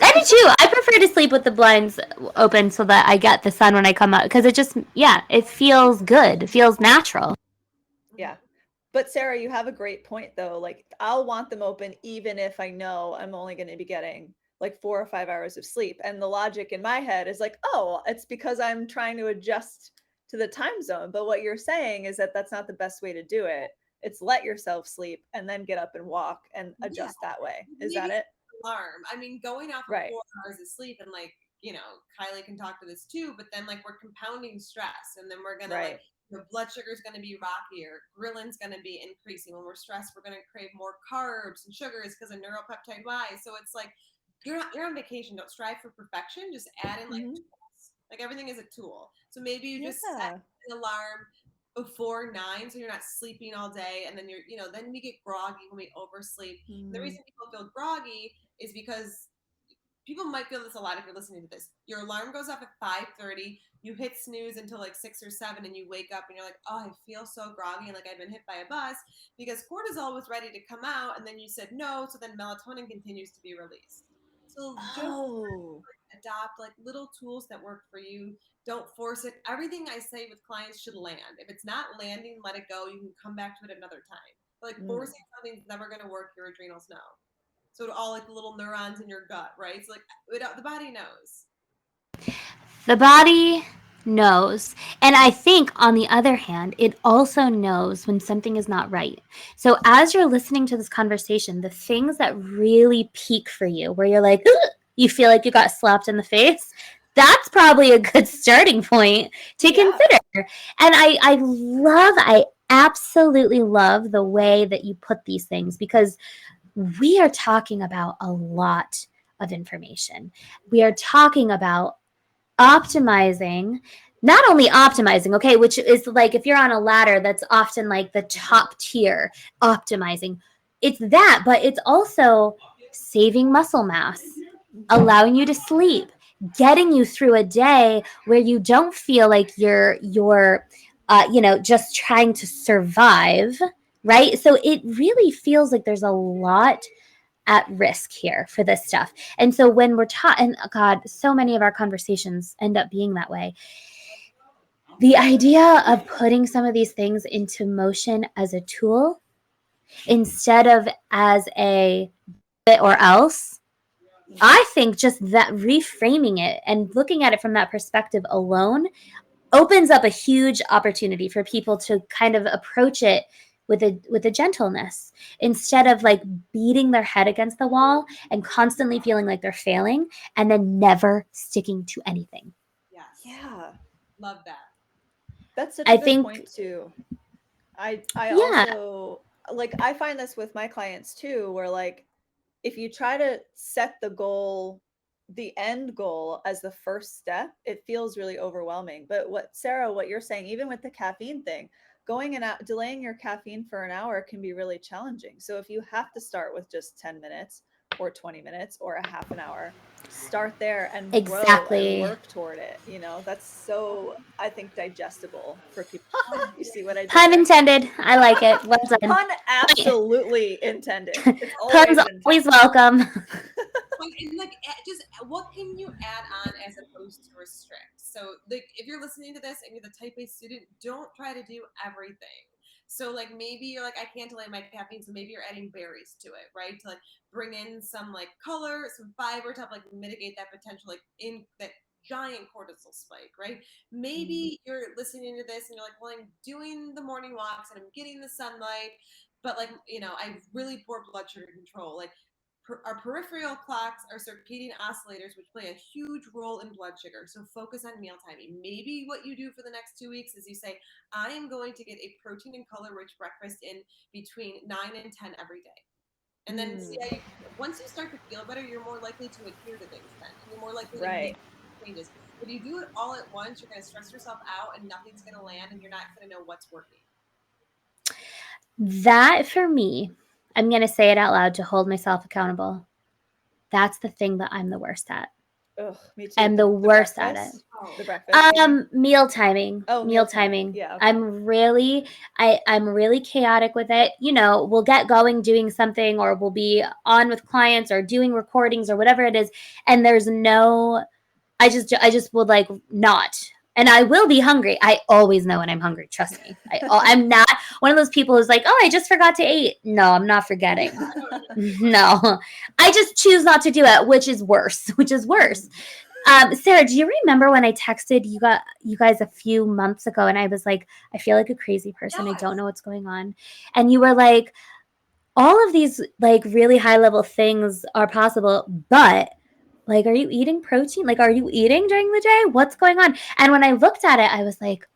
I do too. I prefer to sleep with the blinds open so that I get the sun when I come out because it just, yeah, it feels good. It feels natural. Yeah. But Sarah, you have a great point though. I'll want them open even if I know I'm only going to be getting 4 or 5 hours of sleep. And the logic in my head is oh, it's because I'm trying to adjust to the time zone. But what you're saying is that that's not the best way to do it. It's let yourself sleep and then get up and walk and Yeah, adjust that way. Is maybe that it? alarm. I mean, going off of Right. 4 hours of sleep and Kylie can talk to this too, but then we're compounding stress and then we're gonna Right. the blood sugar is gonna be rockier, ghrelin's gonna be increasing. When we're stressed, we're gonna crave more carbs and sugars because of neuropeptide Y. So it's you're on vacation. Don't strive for perfection. Just add in Hmm. tools. Everything is a tool. So maybe you just set Yeah. an alarm before 9 so you're not sleeping all day, and then then we get groggy when we oversleep. And the Mm. reason people feel groggy is because people might feel this a lot if you're listening to this. Your alarm goes off at 5:30, you hit snooze until 6 or 7, and you wake up and you're oh, I feel so groggy and I've been hit by a bus because cortisol was ready to come out and then you said no, so then melatonin continues to be released. So just Oh. adopt little tools that work for you. Don't force it. Everything I say with clients should land. If it's not landing, let it go. You can come back to it another time. But Mm. forcing something's never going to work. Your adrenals know. So to all the little neurons in your gut, right? It's the body knows. The body knows. And I think, on the other hand, it also knows when something is not right. So as you're listening to this conversation, the things that really peak for you, where you're like, ugh, you feel like you got slapped in the face, that's probably a good starting point to consider. And I absolutely love the way that you put these things because we are talking about a lot of information. We are talking about optimizing, not only optimizing, okay, which is if you're on a ladder, that's often the top tier optimizing. It's that, but it's also saving muscle mass, allowing you to sleep, getting you through a day where you don't feel like you're just trying to survive, right? So it really feels like there's a lot at risk here for this stuff. And so when we're taught, and God, so many of our conversations end up being that way. The idea of putting some of these things into motion as a tool instead of as a bit or else I think just that reframing it and looking at it from that perspective alone opens up a huge opportunity for people to kind of approach it with a gentleness instead of like beating their head against the wall and constantly feeling like they're failing and then never sticking to anything. Yes. Yeah. Love that. That's such I a good think- point too. I Yeah. also, like, I find this with my clients too, where like if you try to set the goal, the end goal as the first step, it feels really overwhelming. But Sarah, what you're saying, even with the caffeine thing, going and out, delaying your caffeine for an hour can be really challenging. So if you have to start with just 10 minutes or 20 minutes or a half an hour, start there and grow Exactly. and work toward it. You know, that's so, I think, digestible for people. You see what I did Pun there? intended. I like it. Well done. Pun absolutely intended. It's always Puns intended. always welcome. And like, just what can you add on as opposed to restrict? So, like, if you're listening to this and you're the type A student, don't try to do everything. So, like, maybe you're like, I can't delay my caffeine, so maybe you're adding berries to it, right? To like bring in some like color, some fiber to help like mitigate that potential like in that giant cortisol spike, right? Maybe you're listening to this and you're like, well, I'm doing the morning walks and I'm getting the sunlight, but like, you know, I have really poor blood sugar control. Like, our peripheral clocks are circadian oscillators, which play a huge role in blood sugar. So focus on meal timing. Maybe what you do for the next 2 weeks is you say, I am going to get a protein and color rich breakfast in between 9 and 10 every day. And then see how once you start to feel better, you're more likely to adhere to things then. And you're more likely to make changes. If you do it all at once, you're going to stress yourself out and nothing's going to land and you're not going to know what's working. That for me, I'm going to say it out loud to hold myself accountable. That's the thing that I'm the worst at. Ugh, me too. I'm the worst at it. The breakfast. Meal timing. Oh, meal timing. Yeah. Okay. I'm really chaotic with it. You know, we'll get going doing something or we'll be on with clients or doing recordings or whatever it is. And there's no, I just would like not. And I will be hungry. I always know when I'm hungry. Trust me. I'm not one of those people who's like, oh, I just forgot to eat. No, I'm not forgetting. No, I just choose not to do it, which is worse. Sarah, do you remember when I texted you guys a few months ago and I was like, I feel like a crazy person. Yes. I don't know what's going on. And you were like, all of these like really high level things are possible, but like, are you eating protein? Like, are you eating during the day? What's going on? And when I looked at it, I was like,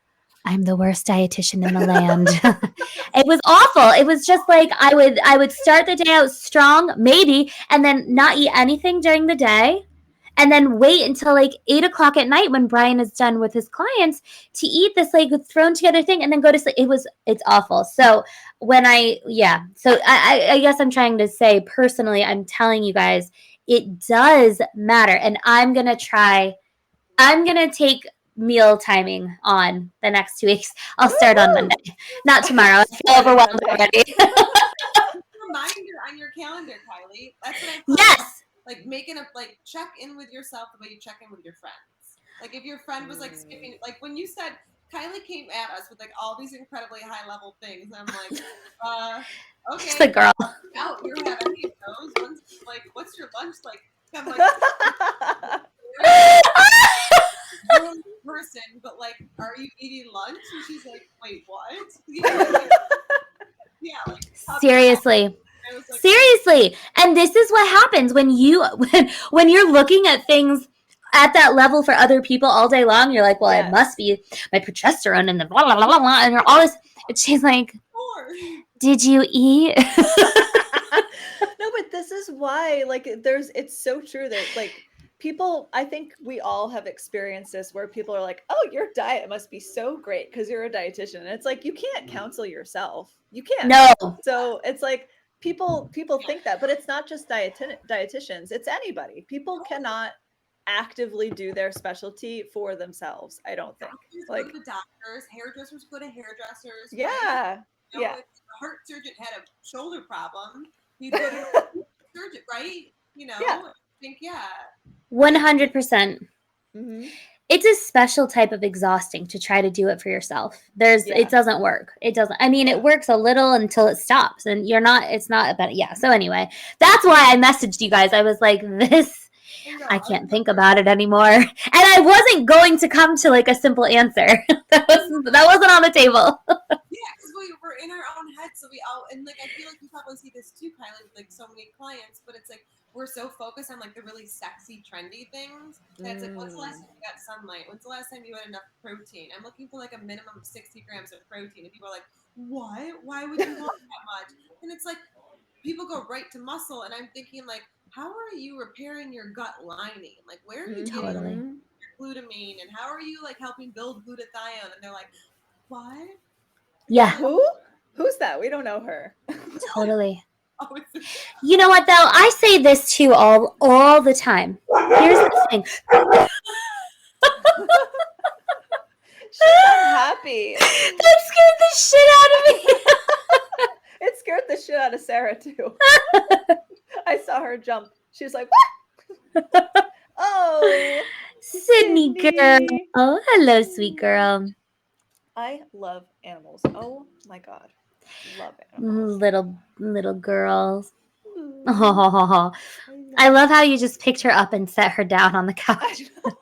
I'm the worst dietitian in the land. It was awful. It was just like I would start the day out strong, maybe, and then not eat anything during the day. And then wait until like 8 o'clock at night when Brian is done with his clients to eat this like thrown together thing and then go to sleep. It's awful. So I guess I'm trying to say personally, I'm telling you guys, it does matter. And I'm going to take meal timing on the next 2 weeks. I'll start on Monday, not tomorrow. I feel overwhelmed already. Reminder on your calendar, Kylie. That's what I Yes. Like making check in with yourself the way you check in with your friends. Like if your friend was like skipping, like when you said Kylie came at us with like all these incredibly high level things, I'm like, okay. Just a girl. Out, you have any of those? One's like, what's your lunch like? I'm like, person, but like, are you eating lunch? And she's like, wait, what? Yeah, like seriously. Like, seriously. And this is what happens when you're looking at things at that level for other people all day long. You're like, well, it must be my progesterone and the blah, blah, blah, blah, blah, and all this. And she's like, did you eat? No, but this is why, like, it's so true that, like, people, I think we all have experienced this where people are like, oh, your diet must be so great because you're a dietitian. And it's like, you can't counsel yourself. You can't. No. So it's like, people think that, but it's not just dietitians. It's anybody. People cannot actively do their specialty for themselves, I don't think. Like go to the doctors, hairdressers go to hairdressers. Yeah. Right? You know, yeah. If a heart surgeon had a shoulder problem, he'd go to a surgeon, right? You know, I think, 100%. Mm-hmm. It's a special type of exhausting to try to do it for yourself. It doesn't work. It doesn't. I mean, it works a little until it stops and it's not about it. Yeah. So anyway, that's why I messaged you guys. I was like, this I can't think about it anymore. And I wasn't going to come to like a simple answer. That wasn't on the table. Yeah, because we're in our own heads, so we all, and like I feel like you probably see this too, Kylie, with like so many clients, but it's like we're so focused on like the really sexy, trendy things that it's like, when's the last time you got sunlight? When's the last time you had enough protein? I'm looking for like a minimum of 60 grams of protein, and people are like, what? Why would you want that much? And it's like people go right to muscle, and I'm thinking like, how are you repairing your gut lining? Like, where are you getting Totally. your glutamine, and how are you like helping build glutathione? And they're like, what? Yeah. Who's that? We don't know her. Totally. Oh, it's You know what though? I say this too all the time. Here's the thing. She's unhappy. That scared the shit out of me. It scared the shit out of Sarah too. I saw her jump. She was like, what? Oh, Sydney girl. Sydney. Oh, hello, sweet girl. I love animals. Oh my God. Love animals. Little girls. Ooh, Oh, I love how you just picked her up and set her down on the couch. I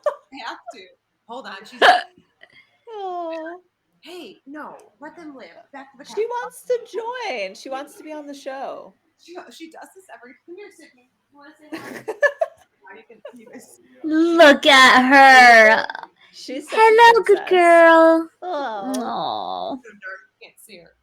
have to. Hold on. She's Oh, hey, no, let them live. Back to the couch. she wants to join. She wants to be on the show. She does this every. Come here, Sydney. You want to say hi? You can see this. Look at her. She's such a Hello, good princess. girl. Oh. Oh. So dark, you can't see her.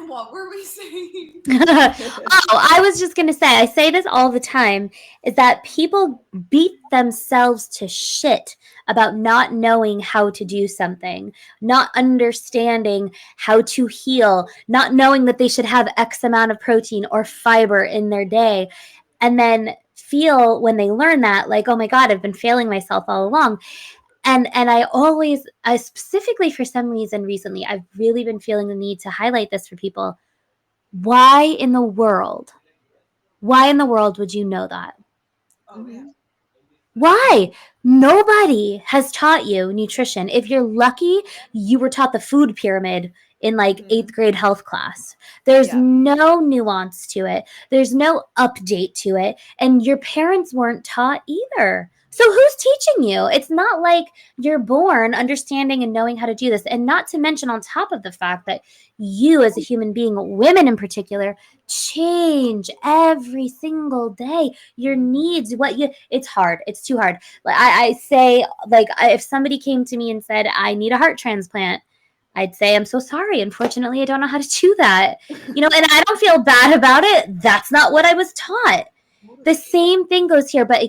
What were we saying? I was just going to say, I say this all the time, is that people beat themselves to shit about not knowing how to do something, not understanding how to heal, not knowing that they should have X amount of protein or fiber in their day, and then feel when they learn that, like, oh my God, I've been failing myself all along. And I specifically for some reason recently, I've really been feeling the need to highlight this for people. Why in the world would you know that? Oh yeah. Why? Nobody has taught you nutrition. If you're lucky, you were taught the food pyramid in like 8th grade health class. There's no nuance to it. There's no update to it. And your parents weren't taught either. So who's teaching you? It's not like you're born understanding and knowing how to do this. And not to mention on top of the fact that you as a human being, women in particular, change every single day. Your needs, it's hard. It's too hard. Like I say, like if somebody came to me and said, I need a heart transplant, I'd say, I'm so sorry. Unfortunately, I don't know how to do that. And I don't feel bad about it. That's not what I was taught. The same thing goes here, but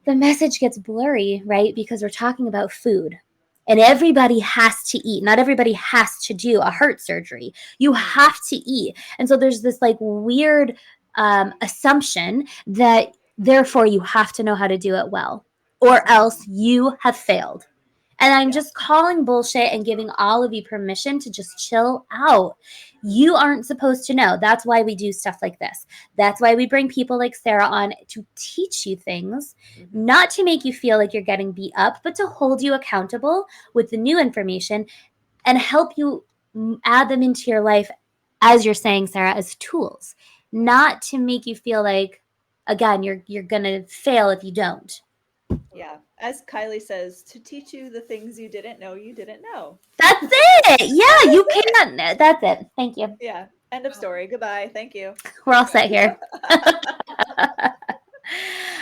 the message gets blurry, right? Because we're talking about food. And everybody has to eat. Not everybody has to do a heart surgery. You have to eat. And so there's this like weird assumption that therefore you have to know how to do it well, or else you have failed. And I'm just calling bullshit and giving all of you permission to just chill out. You aren't supposed to know. That's why we do stuff like this. That's why we bring people like Sarah on to teach you things, not to make you feel like you're getting beat up, but to hold you accountable with the new information and help you add them into your life, as you're saying, Sarah, as tools, not to make you feel like, again, you're going to fail if you don't. Yeah. As Kylie says, to teach you the things you didn't know. That's it. Yeah, you can't. That's it. Thank you. Yeah. End of story. Goodbye. Thank you. We're all set here.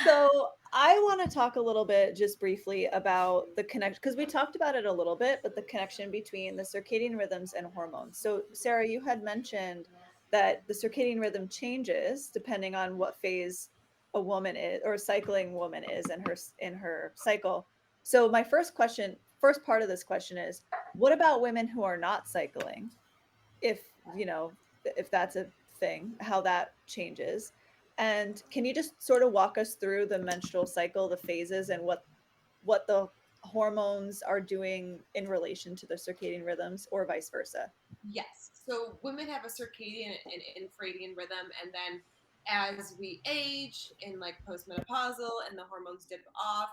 So I want to talk a little bit just briefly about the connection, because we talked about it a little bit, but the connection between the circadian rhythms and hormones. So Sarah, you had mentioned that the circadian rhythm changes depending on what phase a woman is, or a cycling woman is in her cycle. So my first part of this question is, what about women who are not cycling? If that's a thing, how that changes. And can you just sort of walk us through the menstrual cycle, the phases, and what the hormones are doing in relation to the circadian rhythms, or vice versa? Yes. So women have a circadian and infradian rhythm, and then as we age in like postmenopausal and the hormones dip off,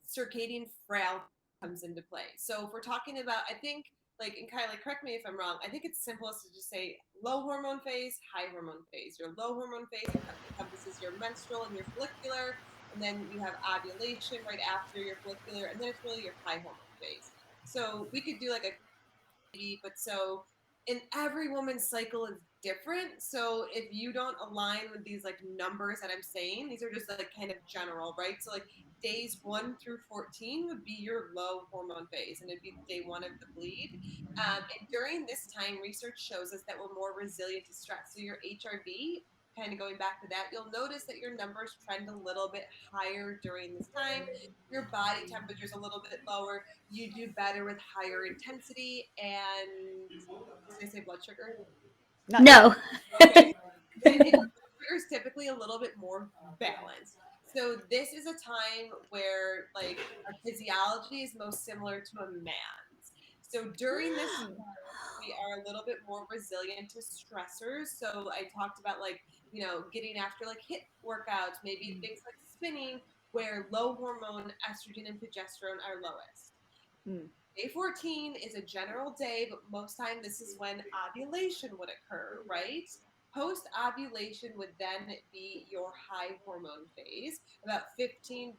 circadian frailty comes into play. So if we're talking about, I think, like, and Kylie, correct me if I'm wrong, I think it's simplest to just say low hormone phase, high hormone phase. Your low hormone phase encompasses your premenstrual and your follicular, and then you have ovulation right after your follicular, and then it's really your high hormone phase. So we could do like a but so in every woman's cycle is different. So if you don't align with these like numbers that I'm saying, these are just like kind of general, right? So like days 1 through 14 would be your low hormone phase, and it'd be day 1 of the bleed. And during this time, research shows us that we're more resilient to stress. So your HRV, kind of going back to that, you'll notice that your numbers trend a little bit higher during this time. Your body temperature is a little bit lower. You do better with higher intensity. And did I say blood sugar? Not No. yet. Okay. And your blood sugar is typically a little bit more balanced. So this is a time where like our physiology is most similar to a man's. So during this we are a little bit more resilient to stressors. So I talked about like, getting after like HIIT workouts, maybe things like spinning, where low hormone estrogen and progesterone are lowest. Mm. Day 14 is a general day, but most time this is when ovulation would occur, right? Post ovulation would then be your high hormone phase, about day 15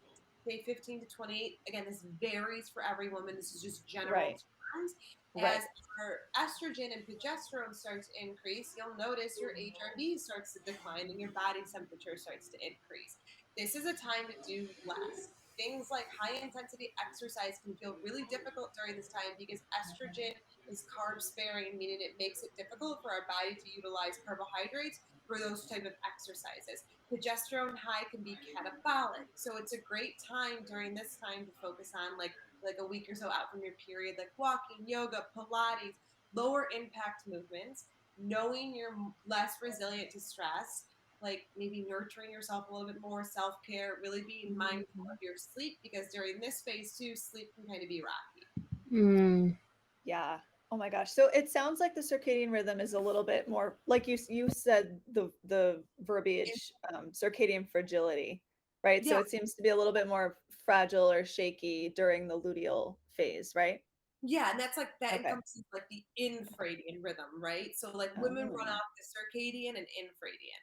to 28. Again, this varies for every woman. This is just general Right. terms. Right. As our estrogen and progesterone starts to increase, you'll notice your HRV starts to decline and your body temperature starts to increase. This is a time to do less. Things like high intensity exercise can feel really difficult during this time because estrogen is carb sparing, meaning it makes it difficult for our body to utilize carbohydrates for those type of exercises. Progesterone high can be catabolic, so it's a great time during this time to focus on like a week or so out from your period, like walking, yoga, Pilates, lower impact movements, knowing you're less resilient to stress, like maybe nurturing yourself a little bit more, self-care, really being mindful of your sleep, because during this phase too, sleep can kind of be rocky. Yeah. Oh my gosh. So it sounds like the circadian rhythm is a little bit more like you said the verbiage circadian fragility, right? So Yeah, it seems to be a little bit more fragile or shaky during the luteal phase, right? yeah, and that's like that Okay. encompasses like the infradian rhythm, right? So like women run Oh. off the circadian and infradian.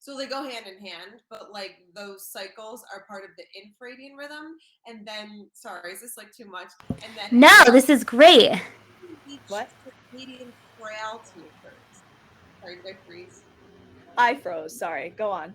So they go hand in hand, but like those cycles are part of the infradian rhythm. And then, sorry, is this like too much? And then No, this is great. each What? circadian frailty occurs. Sorry, did I freeze? I froze. Sorry. Go on.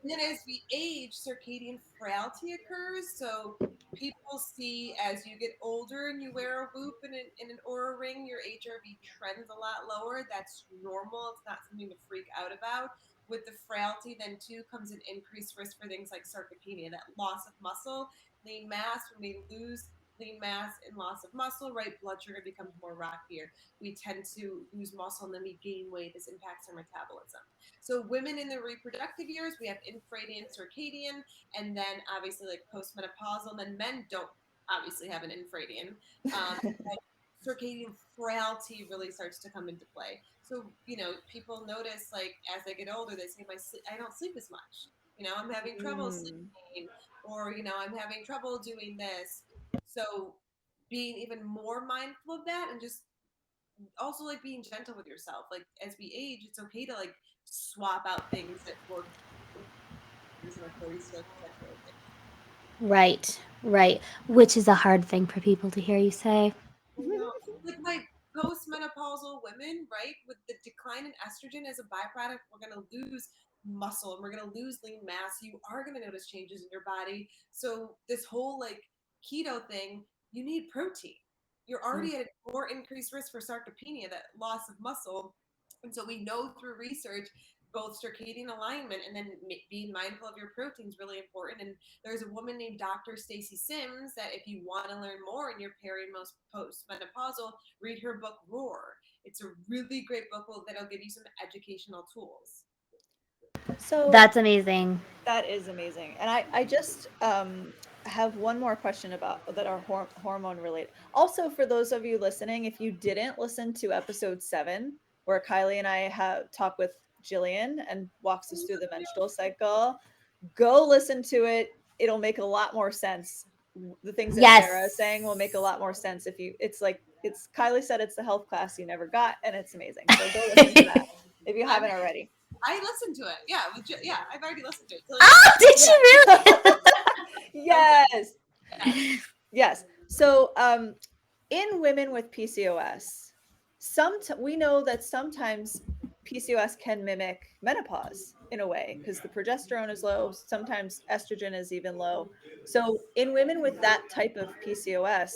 And then as we age, circadian frailty occurs. So people see as you get older and you wear a whoop and an Oura ring, your HRV trends a lot lower. That's normal. It's not something to freak out about. With the frailty, then too comes an increased risk for things like sarcopenia, that loss of muscle, lean mass. When we lose lean mass and loss of muscle, right, blood sugar becomes more rockier. We tend to lose muscle and then we gain weight. This impacts our metabolism. So women in their reproductive years, we have infradian, circadian, and then obviously like postmenopausal. And then men don't obviously have an infradian. Circadian frailty really starts to come into play. So people notice like as they get older, they say I don't sleep as much. I'm having trouble Mm. sleeping, or I'm having trouble doing this. So being even more mindful of that, and just also like being gentle with yourself. Like as we age, it's okay to like swap out things that work in our 30s, that sort of thing. Right, right. Which is a hard thing for people to hear you say. I know. Like my postmenopausal women, right? With the decline in estrogen as a byproduct, we're going to lose muscle and we're going to lose lean mass. You are going to notice changes in your body. So this whole like keto thing, you need protein. You're already at a more increased risk for sarcopenia, that loss of muscle. And so we know through research, both circadian alignment and then being mindful of your protein is really important. And there's a woman named Dr. Stacy Sims that if you want to learn more in your peri and postmenopausal, read her book Roar. It's a really great book that'll give you some educational tools. So That's amazing. that is amazing. And I just have one more question about that are hormone related. Also, for those of you listening, if you didn't listen to episode 7, where Kylie and I have talked with Jillian and walks us through the menstrual cycle, go listen to it. It'll make a lot more sense. The things that Sarah is Yes. saying will make a lot more sense if you. It's Kylie said it's the health class you never got, and it's amazing. So go listen to that if you haven't already. I listened to it. Yeah, yeah, I've already listened to it. Oh, did you really? Yes. Yeah. Yes. So, in women with PCOS, we know that sometimes PCOS can mimic menopause in a way because the progesterone is low. Sometimes estrogen is even low. So, in women with that type of PCOS,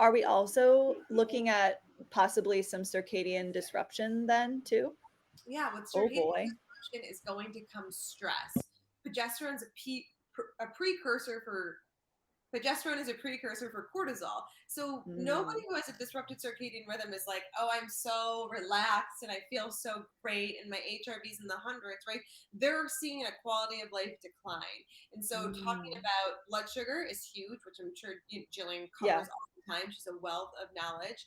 are we also looking at possibly some circadian disruption then too? Yeah, with Oh circadian boy. disruption is going to come stress. Progesterone's a precursor for Progesterone is a precursor for cortisol. So nobody who has a disrupted circadian rhythm is like, oh, I'm so relaxed and I feel so great and my HRV's in the hundreds, right? They're seeing a quality of life decline. And so talking about blood sugar is huge, which I'm sure Jillian covers all the time. She's a wealth of knowledge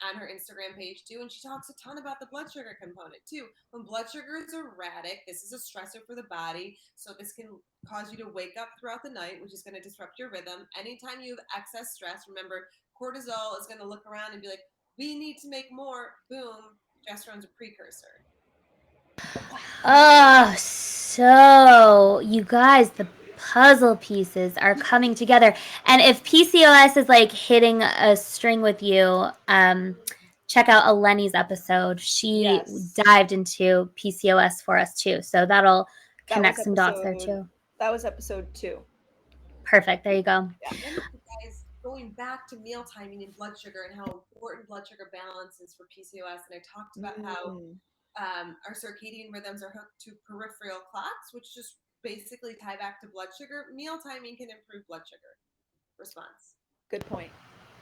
on her Instagram page too. And she talks a ton about the blood sugar component too. When blood sugar is erratic, this is a stressor for the body. So this can cause you to wake up throughout the night, which is going to disrupt your rhythm. Anytime you have excess stress, remember, cortisol is going to look around and be like, we need to make more. Boom, progesterone's a precursor. Oh, so you guys, the puzzle pieces are coming together. And if PCOS is like hitting a string with you, check out Eleni's episode. She dived into PCOS for us too. So that'll connect some dots there too. That was episode 2. Perfect. There you go. Yeah. Guys, going back to meal timing and blood sugar and how important blood sugar balance is for PCOS. And I talked about how our circadian rhythms are hooked to peripheral clocks, which just basically tie back to blood sugar. Meal timing can improve blood sugar response. Good point.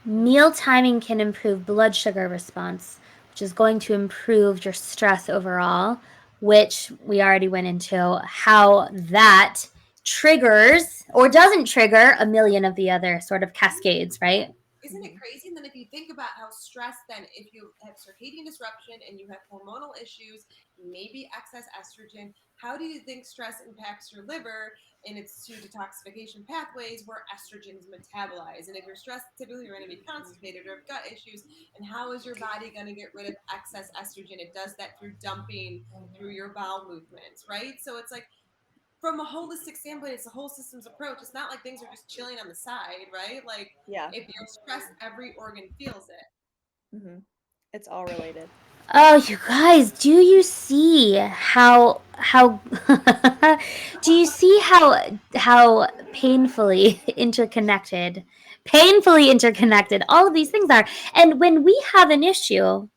Meal timing can improve blood sugar response, which is going to improve your stress overall, which we already went into how that triggers or doesn't trigger a million of the other sort of cascades, right? Isn't it crazy? And then if you think about how stress, then if you have circadian disruption and you have hormonal issues, maybe excess estrogen, how do you think stress impacts your liver and its two detoxification pathways where estrogen is metabolized? And if you're stressed, typically you're going to be constipated or have gut issues. And how is your body going to get rid of excess estrogen? It does that through dumping through your bowel movements, right? So it's like, from a holistic standpoint, it's a whole systems approach. It's not like things are just chilling on the side, right? Like, if you're stressed, every organ feels it. It's all related. Oh, you guys, do you see how do you see how painfully interconnected all of these things are? And when we have an issue,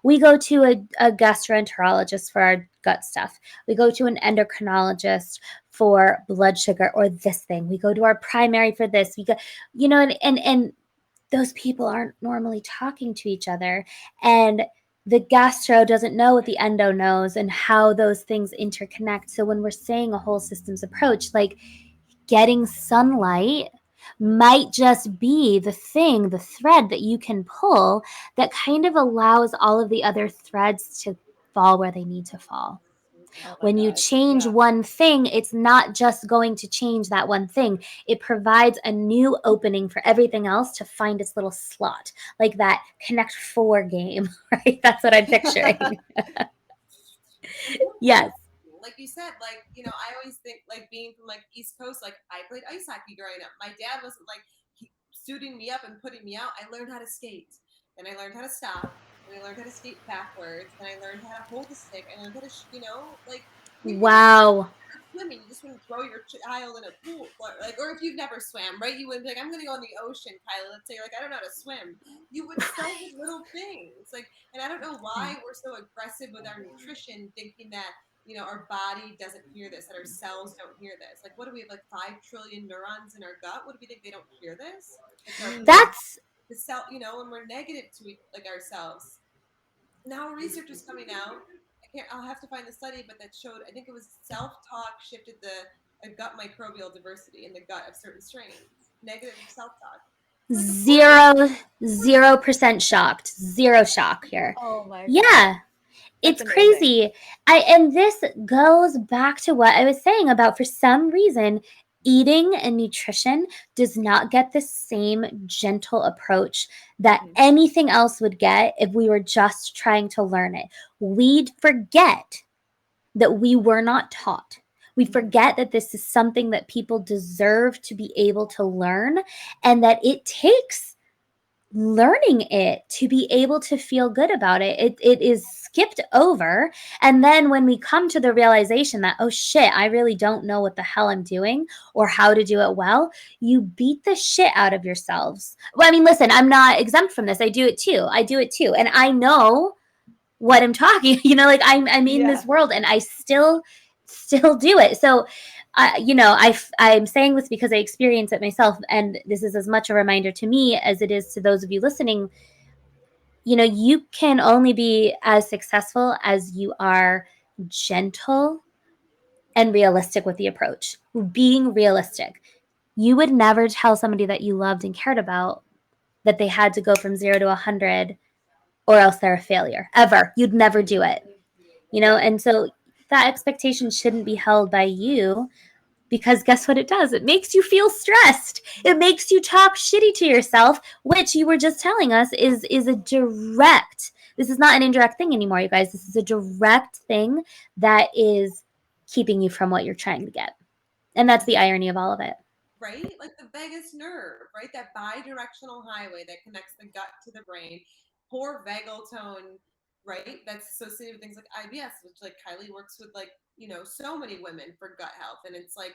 we go to a gastroenterologist for our gut stuff. We go to an endocrinologist for blood sugar or this thing. We go to our primary for this. We go, and those people aren't normally talking to each other. And the gastro doesn't know what the endo knows and how those things interconnect. So when we're saying a whole systems approach, like getting sunlight might just be the thread that you can pull that kind of allows all of the other threads to fall where they need to fall. When you change one thing, it's not just going to change that one thing. It provides a new opening for everything else to find its little slot, like that Connect 4 game, right? That's what I'm picturing. Yes. Like you said, I always think, like, being from like East Coast, like I played ice hockey growing up. My dad wasn't like suiting me up and putting me out. I learned how to skate, and I learned how to stop, and I learned how to skate backwards, and I learned how to hold the stick, and I learned how to, Wow. Swimming, you just wouldn't throw your child in a pool, or if you've never swam, right? You wouldn't be like, I'm gonna go in the ocean, Kylie. Let's say you're like, I don't know how to swim. You would start with little things, and I don't know why we're so aggressive with our nutrition, thinking that our body doesn't hear this, that our cells don't hear this. Like, what do we have? Like 5 trillion neurons in our gut. What do we think they don't hear this? That's the cell. When we're negative to ourselves. Now research is coming out. I'll have to find the study, but that showed, I think it was self-talk shifted the gut microbial diversity in the gut of certain strains. Negative self-talk. 0% shocked. Zero shock here. Oh my God. Yeah. It's crazy. And this goes back to what I was saying about, for some reason, eating and nutrition does not get the same gentle approach that anything else would get if we were just trying to learn it. We'd forget that we were not taught. We Mhm. forget that this is something that people deserve to be able to learn, and that it takes learning it to be able to feel good about it. It is skipped over. And then when we come to the realization that, oh shit, I really don't know what the hell I'm doing or how to do it well, you beat the shit out of yourselves. Well, I mean, listen, I'm not exempt from this. I do it too. And I know what I'm talking, like I'm in this world, and I still do it. So I'm saying this because I experience it myself, and this is as much a reminder to me as it is to those of you listening. You can only be as successful as you are gentle and realistic with the approach. Being realistic. You would never tell somebody that you loved and cared about that they had to go from 0 to 100 or else they're a failure. Ever. You'd never do it. And so that expectation shouldn't be held by you, because guess what it does? It makes you feel stressed. It makes you talk shitty to yourself, which you were just telling us is a direct, this is not an indirect thing anymore, you guys. This is a direct thing that is keeping you from what you're trying to get. And that's the irony of all of it. Right? Like the vagus nerve, right? That bi-directional highway that connects the gut to the brain. Poor vagal tone, right? That's associated with things like IBS, which like Kylie works with so many women for gut health. And it's like,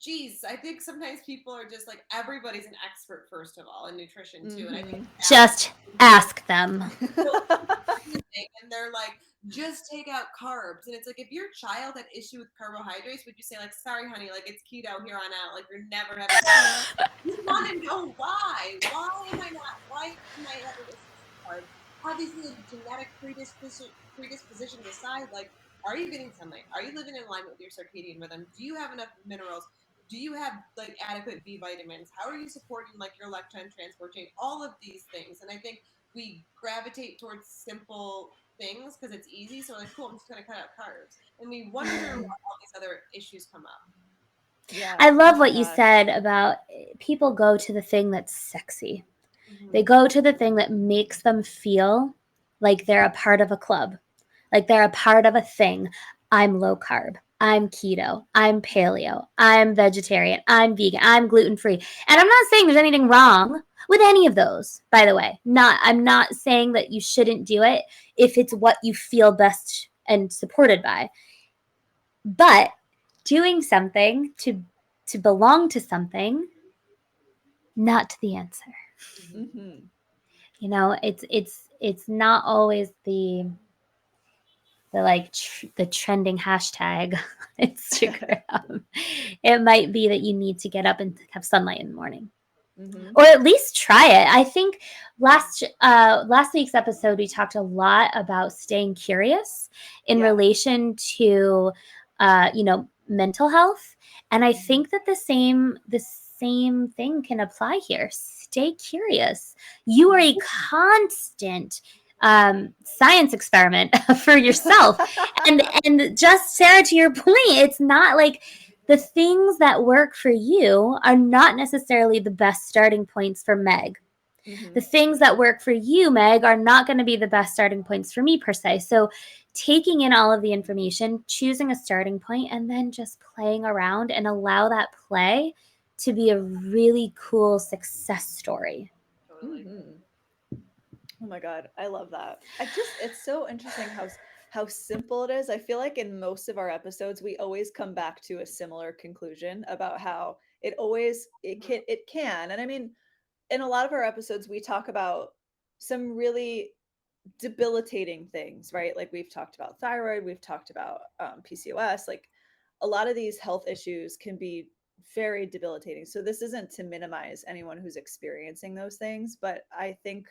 geez, I think sometimes people are just like, everybody's an expert, first of all, in nutrition too. And I think just ask them. and they're like, just take out carbs. And it's like, if your child had issue with carbohydrates, would you say like, sorry, honey, like it's keto here on out, like you're never having you want to know why am I having issues with carbs? Obviously, genetic predispositions aside, like, are you getting sunlight? Are you living in alignment with your circadian rhythm? Do you have enough minerals? Do you have like adequate B vitamins? How are you supporting like your electron transport chain? All of these things. And I think we gravitate towards simple things because it's easy. So like, cool, I'm just gonna cut out carbs. And we wonder why all these other issues come up. Yeah. I love what you said about people go to the thing that's sexy. Mm-hmm. They go to the thing that makes them feel like they're a part of a club, like they're a part of a thing. I'm low carb. I'm keto. I'm paleo. I'm vegetarian. I'm vegan. I'm gluten-free. And I'm not saying there's anything wrong with any of those, by the way. I'm not saying that you shouldn't do it if it's what you feel best and supported by. But doing something to belong to something, not the answer. Mm-hmm. It's not always the the trending hashtag on Instagram. It might be that you need to get up and have sunlight in the morning. Mm-hmm. Or at least try it. I think last week's episode, we talked a lot about staying curious in relation to, mental health. And I think that the same thing can apply here. Stay curious. You are a constant science experiment for yourself. and just, Sarah, to your point, it's not like the things that work for you are not necessarily the best starting points for Meg. Mm-hmm. The things that work for you, Meg, are not going to be the best starting points for me per se. So taking in all of the information, choosing a starting point, and then just playing around and allow that play to be a really cool success story. Totally. Mm-hmm. Oh my God, I love that. It's so interesting how simple it is. I feel like in most of our episodes, we always come back to a similar conclusion about how it can. And I mean, in a lot of our episodes, we talk about some really debilitating things, right? Like we've talked about thyroid, we've talked about PCOS. Like a lot of these health issues can be very debilitating. So this isn't to minimize anyone who's experiencing those things, but I think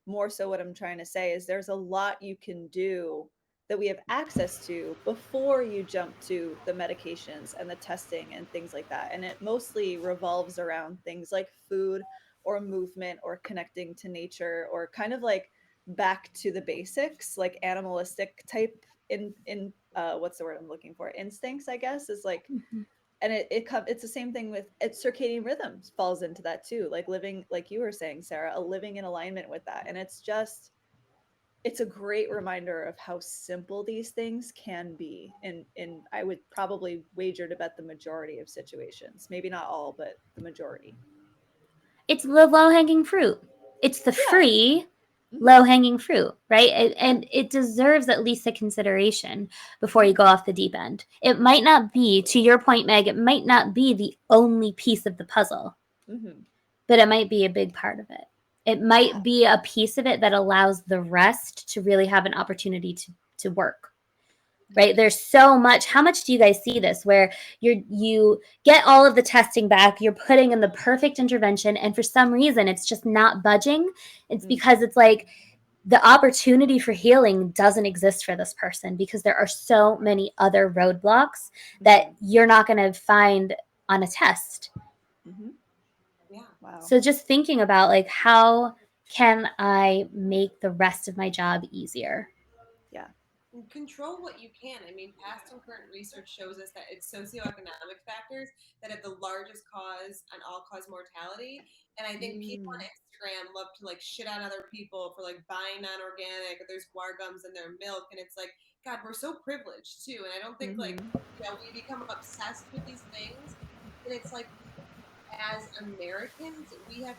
more so what I'm trying to say is there's a lot you can do that we have access to before you jump to the medications and the testing and things like that. And it mostly revolves around things like food or movement or connecting to nature or kind of like back to the basics, like animalistic type in what's the word I'm looking for? Instincts, I guess, is like, mm-hmm. And it's the same thing with circadian rhythms falls into that too. Like living, like you were saying, Sarah, living in alignment with that. And it's just, it's a great reminder of how simple these things can be. And I would probably wager to bet the majority of situations, maybe not all, but the majority. It's the low-hanging fruit. It's the Yeah. free Mhm. low-hanging fruit, right? And it deserves at least a consideration before you go off the deep end. It might not be, to your point, Meg, it might not be the only piece of the puzzle, Mhm. but it might be a big part of it. It might be a piece of it that allows the rest to really have an opportunity to work. Right, there's so much. How much do you guys see this where you get all of the testing back, you're putting in the perfect intervention, and for some reason it's just not budging? It's Mm. because it's like the opportunity for healing doesn't exist for this person because there are so many other roadblocks that you're not going to find on a test. Mhm. Yeah. Wow. So just thinking about like, how can I make the rest of my job easier? Yeah. And control what you can. I mean, past and current research shows us that it's socioeconomic factors that have the largest cause on all-cause mortality. And I think people on Mm. Instagram love to like shit on other people for like buying non-organic or there's guar gums in their milk, and it's like, God, we're so privileged too. And I don't think like, Mhm. we become obsessed with these things, and it's like, as Americans, we can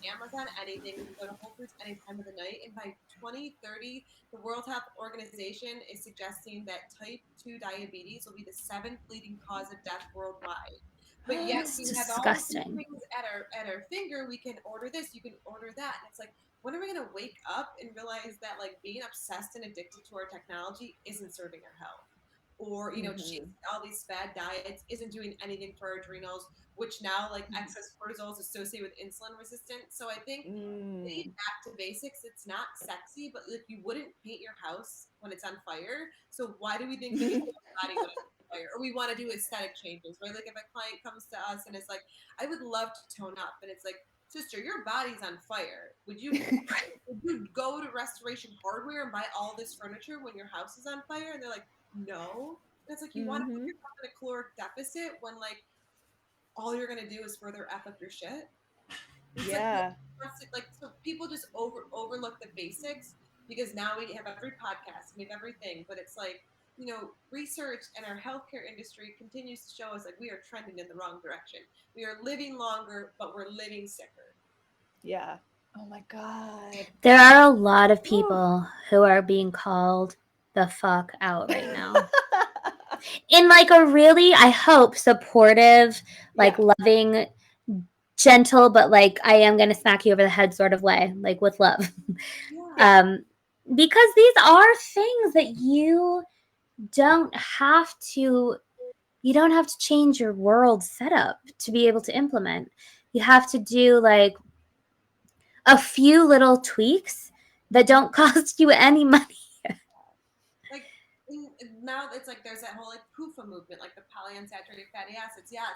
Amazon anything, we can go to Whole Foods any time of the night, and by 2030, the World Health Organization is suggesting that type 2 diabetes will be the 7th leading cause of death worldwide. But yet It's we have all of these disgusting. things at our finger. We can order this, you can order that, and it's like, when are we going to wake up and realize that like being obsessed and addicted to our technology isn't serving our health? Or chasing Mhm. all these fad diets isn't doing anything for our adrenals, which now like excess cortisol is associated with insulin resistance. So I think getting Mm. back to basics, it's not sexy, but like you wouldn't paint your house when it's on fire. So why do we think we need to paint our body when it's on fire? Or we want to do aesthetic changes, right? Like if a client comes to us and is like, I would love to tone up, and it's like, sister, your body's on fire. Would you go to Restoration Hardware and buy all this furniture when your house is on fire? And they're like, no. And it's like, you want to put Mhm. yourself in a caloric deficit when like all you're gonna do is further f up your shit. It's like, Yeah. like, so people just overlook the basics because now we have every podcast, we have everything, but it's like, research and our healthcare industry continues to show us like we are trending in the wrong direction. We are living longer, but we're living sicker. Yeah. Oh my God. There are a lot of Whew. people who are being called the fuck out right now. In like a really, I hope, supportive, like Yeah. loving, gentle, but like I am going to smack you over the head sort of way, like with love. Yeah. Yeah. um, because these are things that don't have to you don't have to change your world setup to be able to implement. You have to do like a few little tweaks that don't cost you any money. Like now it's like there's that whole like PUFA movement, like the polyunsaturated fatty acids. Yes,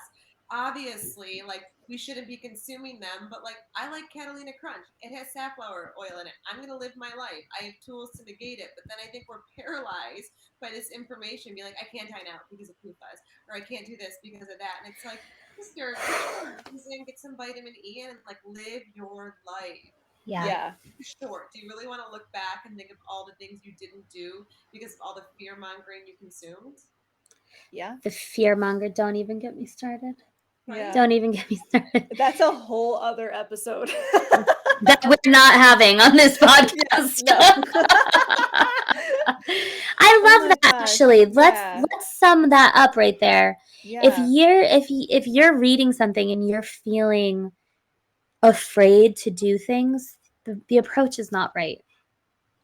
obviously, like we shouldn't be consuming them, but like I like Catalina Crunch. It has safflower oil in it. I'm gonna live my life. I have tools to negate it, but then I think we're paralyzed by this information. Be like, I can't dine out because of PUFAs, or I can't do this because of that, and it's like, sister, get some in, get some vitamin E in, and like live your life. Yeah. Yeah. Short. Do you really want to look back and think of all the things you didn't do because of all the fear mongering you consumed? Yeah. The fear monger, don't even get me started. Right? Yeah. Don't even get me started. That's a whole other episode. That we're not having on this Yes. podcast. No. I Oh love my that gosh. actually. Yeah. Let's sum that up right there. Yeah. If you're reading something and you're feeling afraid to do things, the approach is not right.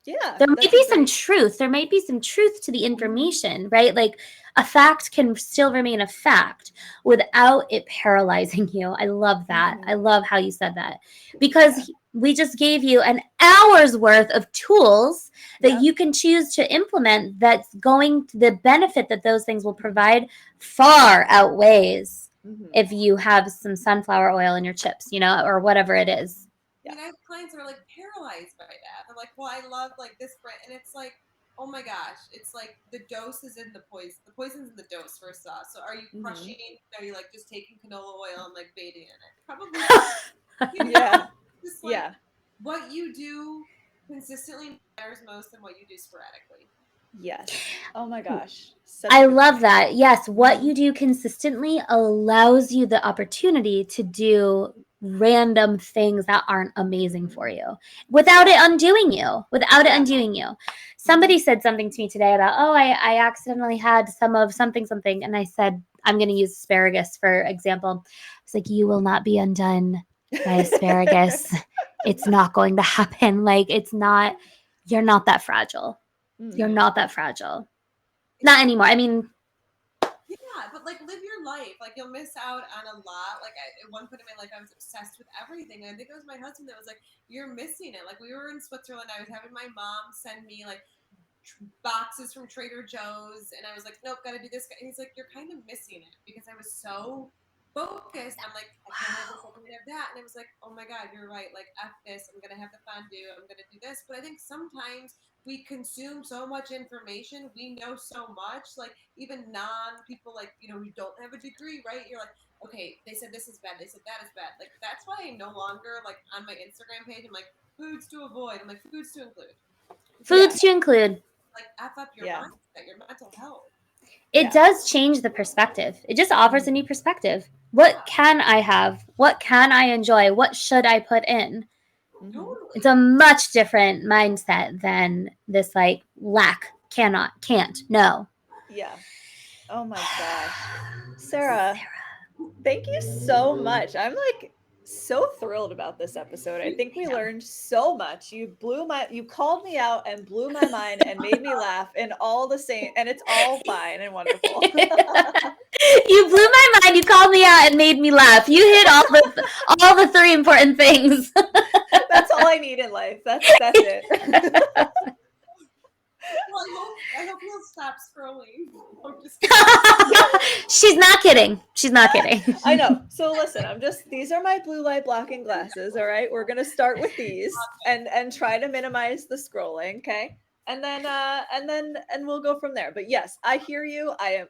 Yeah. There might That's a be some great. truth. There might be some truth to the information, right? Like a fact can still remain a fact without it paralyzing you. I love that. I Mhm. love how you said that Yeah. because we just gave you an hour's worth of tools that Yep. you can choose to implement that's going to the benefit that those things will provide far outweighs Mhm. if you have some sunflower oil in your chips, or whatever it is. I mean, I have clients that are like paralyzed by that. They're like, well, I love like this brand. And it's like, oh my gosh, it's like the dose is in the poison. The poison's in the dose, first off. So are you Mhm. crushing? Are you like just taking canola oil and like bathing in it? Probably not. Yeah. Just like Yeah. what you do consistently matters most than what you do sporadically. Yes. Oh my gosh. I Such a good love point. that. Yes, what you do consistently allows you the opportunity to do random things that aren't amazing for you without it undoing you, Somebody said something to me today about, oh, I accidentally had some of something. And I said, I'm going to use asparagus, for example. It's like, you will not be undone by asparagus. It's not going to happen. Like, you're not that fragile. You're not that fragile. Not anymore. I mean, yeah, but like live your life. Like you'll miss out on a lot. Like at one point in my life, I was obsessed with everything. And I think it was my husband that was like, "You're missing it." Like we were in Switzerland. I was having my mom send me like boxes from Trader Joe's, and I was like, "Nope, gotta do this." And he's like, "You're kind of missing it," because I was so focused. I'm like, I can't have this, I can't have that. And I was like, oh my God, you're right. Like, F this. I'm going to have the fondue. I'm going to do this. But I think sometimes we consume so much information. We know so much. Like, even people, like, who don't have a degree, right? You're like, okay, they said this is bad. They said that is bad. Like, that's why I no longer, like, on my Instagram page, I'm like, foods to avoid. I'm like, foods to include. Foods to include. Like, F up your mindset, your mental health. It does change the perspective. It just offers a new perspective. What can I have? What can I enjoy? What should I put in? Totally. It's a much different mindset than this like lack, cannot, can't, no. Yeah. Oh my gosh. Sarah, thank you so much. I'm like so thrilled about this episode. I think we learned so much. You called me out and blew my mind and made me laugh and all the same, and it's all fine and wonderful. You blew my mind, you called me out and made me laugh. You hit all the three important things. That's all I need in life. That's it. Well, I hope you'll stop scrolling. She's not kidding. She's not kidding. I know. So listen, these are my blue light blocking glasses. All right. We're going to start with these and try to minimize the scrolling. Okay. And then we'll go from there. But yes, I hear you. I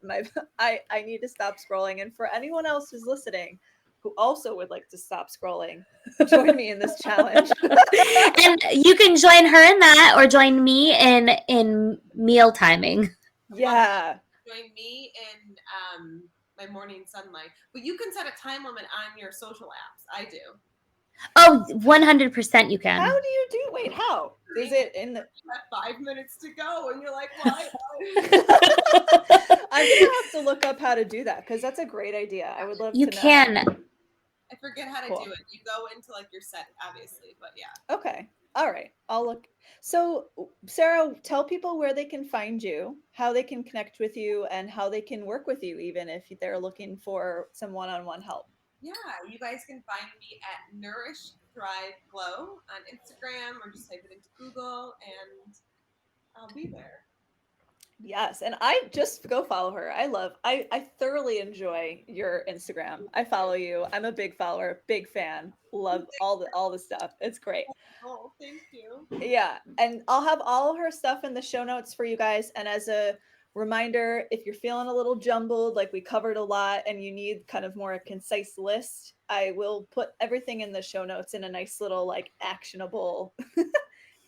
need to stop scrolling. And for anyone else who's listening, who also would like to stop scrolling, join me in this challenge. And you can join her in that, or join me in meal timing. Yeah. Join me in my morning sunlight. But you can set a time limit on your social apps. I do. Oh, 100% you can. How do you do? Wait, how? Is it in the... You have 5 minutes to go, and you're like, why? I'm going to have to look up how to do that, because that's a great idea. I would love to know. You can. I forget how to do it. You go into like your set, obviously, but yeah. Okay. All right. I'll look. So, Sarah, tell people where they can find you, how they can connect with you, and how they can work with you, even if they're looking for some one-on-one help. Yeah, you guys can find me at Nourish Thrive Glow on Instagram, or just type it into Google, and I'll be there. Yes, and I just go follow her. I thoroughly enjoy your Instagram. I follow you. I'm a big follower, big fan. Love all the stuff. It's great. Oh, thank you. Yeah, and I'll have all her stuff in the show notes for you guys. And as a reminder, if you're feeling a little jumbled, like we covered a lot, and you need kind of more a concise list, I will put everything in the show notes in a nice little like actionable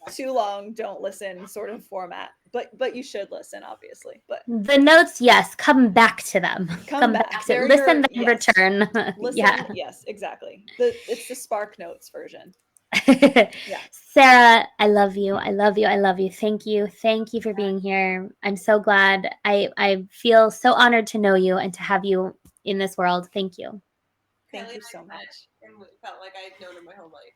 too long, don't listen sort of format, but you should listen, obviously. But the notes, yes, come back to them. Come back to listen, then yes. return. Listen, yeah, yes, exactly. It's the Spark Notes version. Yeah. Sarah, I love you. I love you. I love you. Thank you for being here. I'm so glad. I feel so honored to know you and to have you in this world. Thank you. Thank you so much. And felt like I'd known him my whole life.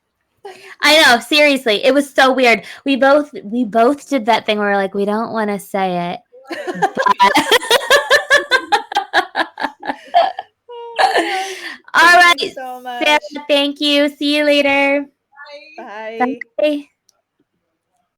I know, seriously. It was so weird. We both did that thing where we're like, we don't want to say it. All right. Thank you so much. Sarah, thank you. See you later. Bye. Bye. Bye.